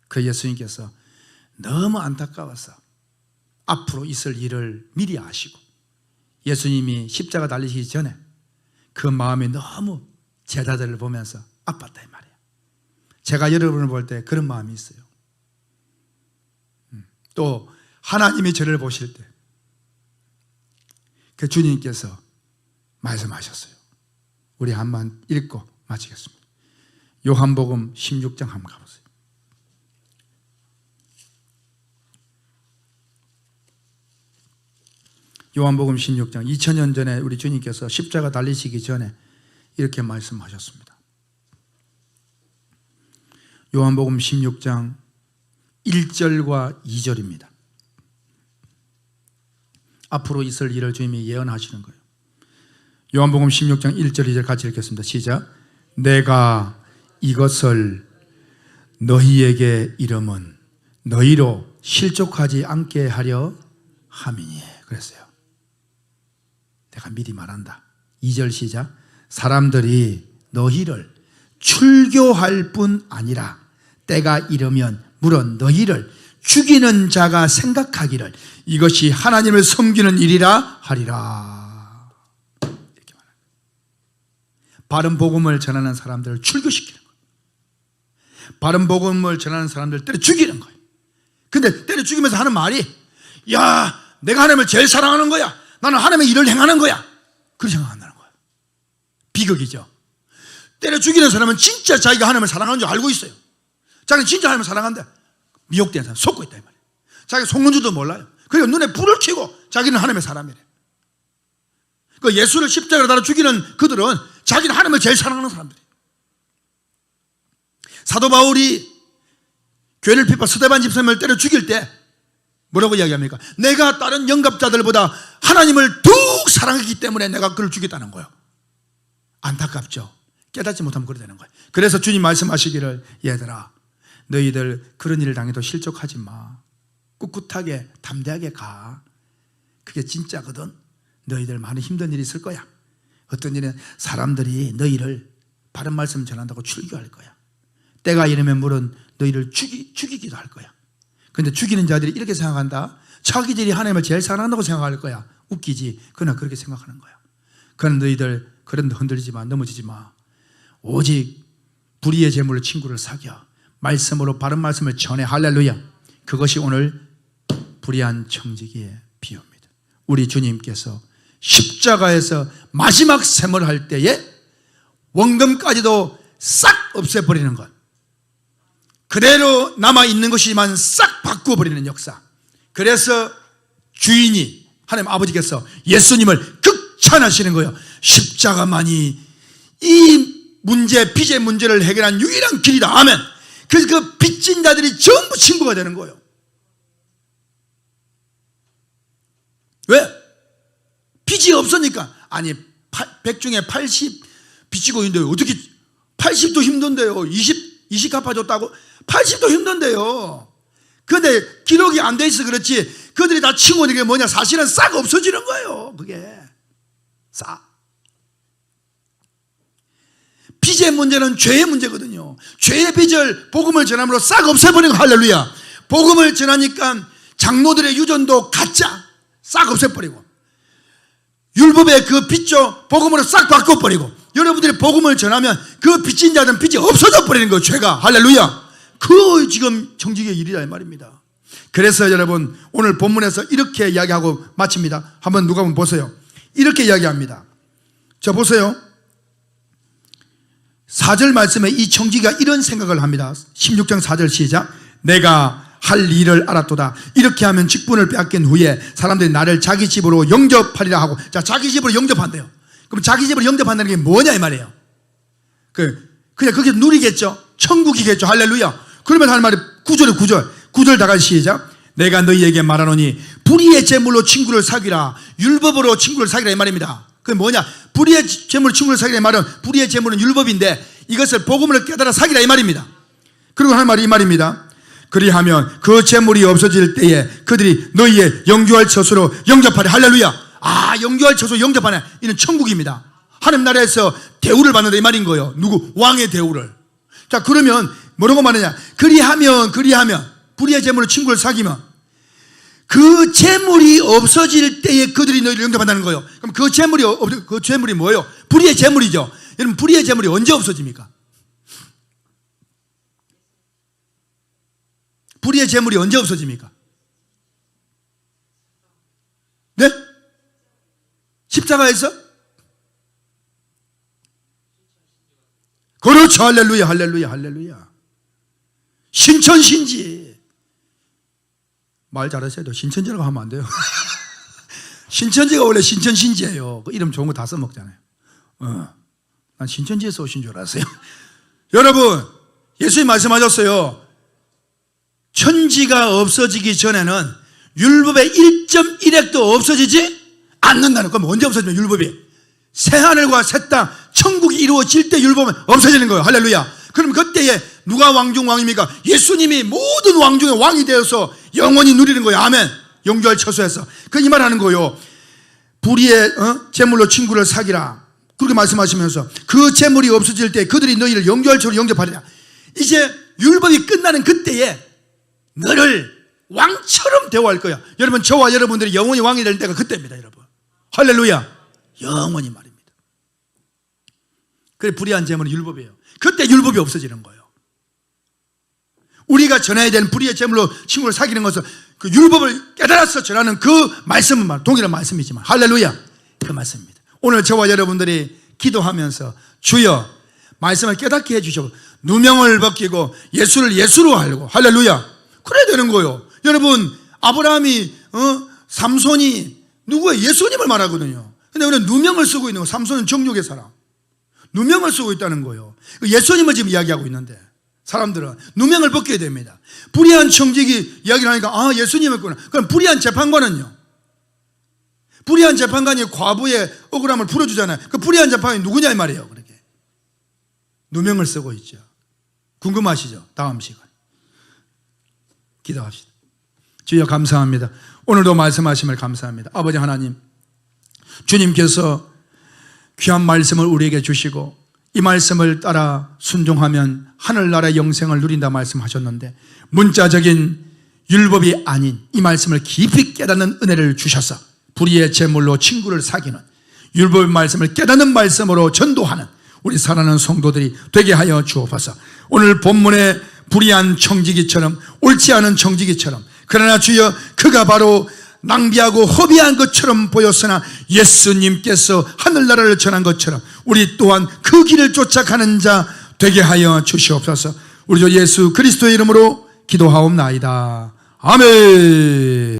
그 예수님께서 너무 안타까워서 앞으로 있을 일을 미리 아시고 예수님이 십자가 달리시기 전에 그 마음이 너무 제자들을 보면서 아팠다 이 말이에요. 제가 여러분을 볼 때 그런 마음이 있어요. 또 하나님이 저를 보실 때 그 주님께서 말씀하셨어요. 우리 한번 읽고 마치겠습니다. 요한복음 16장 한번 가보세요. 요한복음 16장 2000년 전에 우리 주님께서 십자가 달리시기 전에 이렇게 말씀하셨습니다. 요한복음 16장 1절과 2절입니다. 앞으로 있을 일을 주님이 예언하시는 거예요. 요한복음 16장 1절 2절 같이 읽겠습니다. 시작. 내가 이것을 너희에게 이름은 너희로 실족하지 않게 하려 함이니 그랬어요. 내가 미리 말한다. 2절 시작. 사람들이 너희를 출교할 뿐 아니라 때가 이르면 물론 너희를 죽이는 자가 생각하기를 이것이 하나님을 섬기는 일이라 하리라. 이렇게 말합니다. 바른 복음을 전하는 사람들을 출교시키는 거예요. 바른 복음을 전하는 사람들을 때려 죽이는 거예요. 근데 때려 죽이면서 하는 말이, 야, 내가 하나님을 제일 사랑하는 거야. 나는 하나님의 일을 행하는 거야. 그렇게 생각한다는 거예요. 비극이죠. 때려 죽이는 사람은 진짜 자기가 하나님을 사랑하는 줄 알고 있어요. 자기는 진짜 하나님을 사랑한다. 미혹된 사람, 속고 있다 이 말이에요. 자기가 속는 줄도 몰라요. 그리고 눈에 불을 켜고 자기는 하나님의 사람이래. 그 예수를 십자가로 달아 죽이는 그들은 자기는 하나님을 제일 사랑하는 사람들이에요. 사도 바울이 교회를 비파 스데반 집사님을 때려 죽일 때 뭐라고 이야기합니까? 내가 다른 영갑자들보다 하나님을 더욱 사랑했기 때문에 내가 그를 죽였다는 거예요. 안타깝죠. 깨닫지 못하면 그렇게 되는 거예요. 그래서 주님 말씀하시기를, 얘들아, 너희들 그런 일을 당해도 실족하지 마. 꿋꿋하게 담대하게 가. 그게 진짜거든. 너희들 많은 힘든 일이 있을 거야. 어떤 일은 사람들이 너희를 바른 말씀 전한다고 출교할 거야. 때가 이르면 물은 너희를 죽이기도 할 거야. 근데 죽이는 자들이 이렇게 생각한다. 자기들이 하나님을 제일 사랑한다고 생각할 거야. 웃기지. 그러나 그렇게 생각하는 거야. 그러나 너희들 그런데 흔들리지 마. 넘어지지 마. 오직 불의의 제물로 친구를 사겨 말씀으로 바른 말씀을 전해. 할렐루야. 그것이 오늘 불의한 청지기의 비유입니다. 우리 주님께서 십자가에서 마지막 셈을 할 때에 원금까지도 싹 없애버리는 것, 그대로 남아있는 것이지만 싹 바꾸어버리는 역사. 그래서 주인이 하나님 아버지께서 예수님을 극찬하시는 거예요. 십자가만이 이 문제, 빚의 문제를 해결한 유일한 길이다. 아멘. 그래서 그 빚진 자들이 전부 친구가 되는 거예요. 왜? 빚이 없으니까. 아니 100 중에 80 빚지고 있는데 어떻게 80도 힘든데요. 20 갚아줬다고 80도 힘든데요. 그런데 기록이 안 돼 있어 그렇지 그들이 다 친구들이 게 뭐냐, 사실은 싹 없어지는 거예요. 그게 싹. 빚의 문제는 죄의 문제거든요. 죄의 빚을 복음을 전함으로 싹 없애버리는 거. 할렐루야. 복음을 전하니까 장로들의 유전도 가짜 싹 없애버리고, 율법의 그 빚조 복음으로 싹 바꿔버리고, 여러분들이 복음을 전하면 그 빚진 자들은 빚이 없어져 버리는 거예요. 죄가. 할렐루야. 그 지금 정직의 일이다 이 말입니다. 그래서 여러분 오늘 본문에서 이렇게 이야기하고 마칩니다. 한번 누가 한번 보세요. 이렇게 이야기합니다. 자 보세요. 4절 말씀에 이 청지기가 이런 생각을 합니다. 16장 4절 시작. 내가 할 일을 알았도다. 이렇게 하면 직분을 빼앗긴 후에 사람들이 나를 자기 집으로 영접하리라 하고. 자, 자기 집으로 영접한대요. 그럼 자기 집으로 영접한다는 게 뭐냐 이 말이에요. 그냥 그게 누리겠죠. 천국이겠죠. 할렐루야. 그러면 하는 말이 9절 다 같이 시작. 내가 너희에게 말하노니 불의의 제물로 친구를 사귀라. 율법으로 친구를 사귀라 이 말입니다. 그게 뭐냐? 불의의 제물로 친구를 사귀라 이 말은, 불의의 제물은 율법인데 이것을 복음으로 깨달아 사귀라 이 말입니다. 그리고 하는 말이 이 말입니다. 그리하면 그 제물이 없어질 때에 그들이 너희의 영주할 처소로 영접하리. 할렐루야. 아, 영주할 처소 영접하네. 이는 천국입니다. 하나님 나라에서 대우를 받는다 이 말인 거예요. 누구? 왕의 대우를. 자, 그러면 뭐라고 말하냐? 그리하면 불의의 제물로 친구를 사귀면 그 제물이 없어질 때에 그들이 너희를 영접한다는 거예요. 그럼 그 제물이 뭐예요? 불의의 제물이죠. 여러분 불의의 제물이 언제 없어집니까? 불의의 제물이 언제 없어집니까? 네? 십자가에서? 그렇죠. 할렐루야, 할렐루야, 할렐루야. 신천신지. 말 잘하셔도 신천지라고 하면 안 돼요. 신천지가 원래 신천신지예요. 그 이름 좋은 거 다 써먹잖아요. 난 신천지에서 오신 줄 알았어요. 여러분, 예수님 말씀하셨어요. 천지가 없어지기 전에는 율법의 1.1핵도 없어지지 않는다는. 그럼 언제 없어지면 율법이? 새하늘과 새 땅, 천국이 이루어질 때 율법은 없어지는 거예요. 할렐루야. 그럼 그때에 누가 왕중 왕입니까? 예수님이 모든 왕 중에 왕이 되어서 영원히 누리는 거예요. 아멘. 영주할 처소에서. 그 이 말 하는 거예요. 불의의 제물로 친구를 사귀라. 그렇게 말씀하시면서 그 제물이 없어질 때 그들이 너희를 영주할 처소로 영접하리라. 이제 율법이 끝나는 그때에 너를 왕처럼 대우할 거야. 여러분, 저와 여러분들이 영원히 왕이 될 때가 그때입니다, 여러분. 할렐루야. 영원히 말입니다. 그래, 불의한 제물은 율법이에요. 그때 율법이 없어지는 거예요. 우리가 전해야 되는 불의의 제물로 친구를 사귀는 것은 그 율법을 깨달아서 전하는 그 말씀은 동일한 말씀이지만, 할렐루야, 그 말씀입니다. 오늘 저와 여러분들이 기도하면서 주여 말씀을 깨닫게 해주시고 누명을 벗기고 예수를 예수로 알고, 할렐루야, 그래야 되는 거예요. 여러분, 아브라함이 삼손이 누구예요? 예수님을 말하거든요. 근데 우리는 누명을 쓰고 있는 거예요. 삼손은 정욕의 사람, 누명을 쓰고 있다는 거예요. 예수님을 지금 이야기하고 있는데 사람들은 누명을 벗겨야 됩니다. 불의한 청지기 이야기를 하니까 아, 예수님이었구나. 그럼 불의한 재판관은요? 불의한 재판관이 과부의 억울함을 풀어주잖아요. 그 불의한 재판관이 누구냐 이 말이에요. 그렇게 누명을 쓰고 있죠. 궁금하시죠? 다음 시간 기도합시다. 주여 감사합니다. 오늘도 말씀하심을 감사합니다. 아버지 하나님, 주님께서 귀한 말씀을 우리에게 주시고 이 말씀을 따라 순종하면 하늘나라의 영생을 누린다 말씀하셨는데, 문자적인 율법이 아닌 이 말씀을 깊이 깨닫는 은혜를 주셔서 불의의 제물로 친구를 사귀는 율법의 말씀을 깨닫는 말씀으로 전도하는 우리 사랑하는 성도들이 되게 하여 주옵소서. 오늘 본문의 불의한 청지기처럼, 옳지 않은 청지기처럼, 그러나 주여 그가 바로 낭비하고 허비한 것처럼 보였으나 예수님께서 하늘나라를 전한 것처럼 우리 또한 그 길을 쫓아가는 자 되게 하여 주시옵소서. 우리 주 예수 그리스도의 이름으로 기도하옵나이다. 아멘.